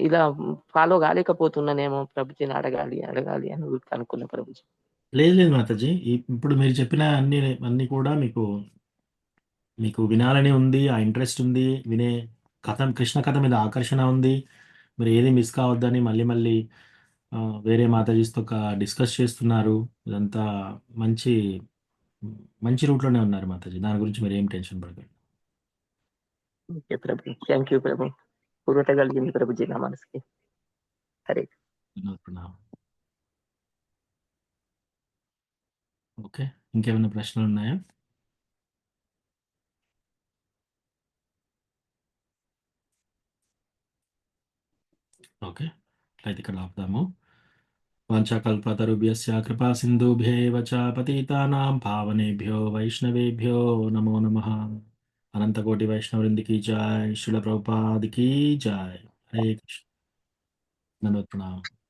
ఇలా ఫాలో కాలేకపోతున్నానేమో ప్రభుజీని అడగాలి అని అనుకున్న ప్రభుజీ.
లేదు మాతాజీ, ఇప్పుడు మీరు చెప్పిన అన్ని కూడా మీకు వినాలని ఉంది, ఆ ఇంట్రెస్ట్ ఉంది, వినే కృష్ణ కథ మీద ఆకర్షణ ఉంది. మీరు ఏది మిస్ కావద్దని మళ్ళీ వేరే మాతాజీస్తో డిస్కస్ చేస్తున్నారు. ఇదంతా మంచి మంచి రూట్‌లోనే ఉన్నారు మాతాజీ. దాని గురించి మీరేం టెన్షన్ పడకండి.
Okay Prabhu. థ్యాంక్ యూ ప్రభు. పూర్వత కలిగింది ప్రభుజీ నా మనసుకి. హరే
ప్రణామం. ఓకే. ఇంకేమైనా ప్రశ్నలున్నాయా? ఓకే. అయితే ఇక్కడ ఆపుదాము. వాంఛాకల్పతరుభ్యశ్చ కృపా సింధుభ్యేవ చ పతితానాం పావనేభ్యో వైష్ణవేభ్యో నమో నమః. అనంతకోటి వైష్ణవృంది की जय. श्रील प्रभुपाद की जय. हरे कृष्ण. ధన్యవాదాలు.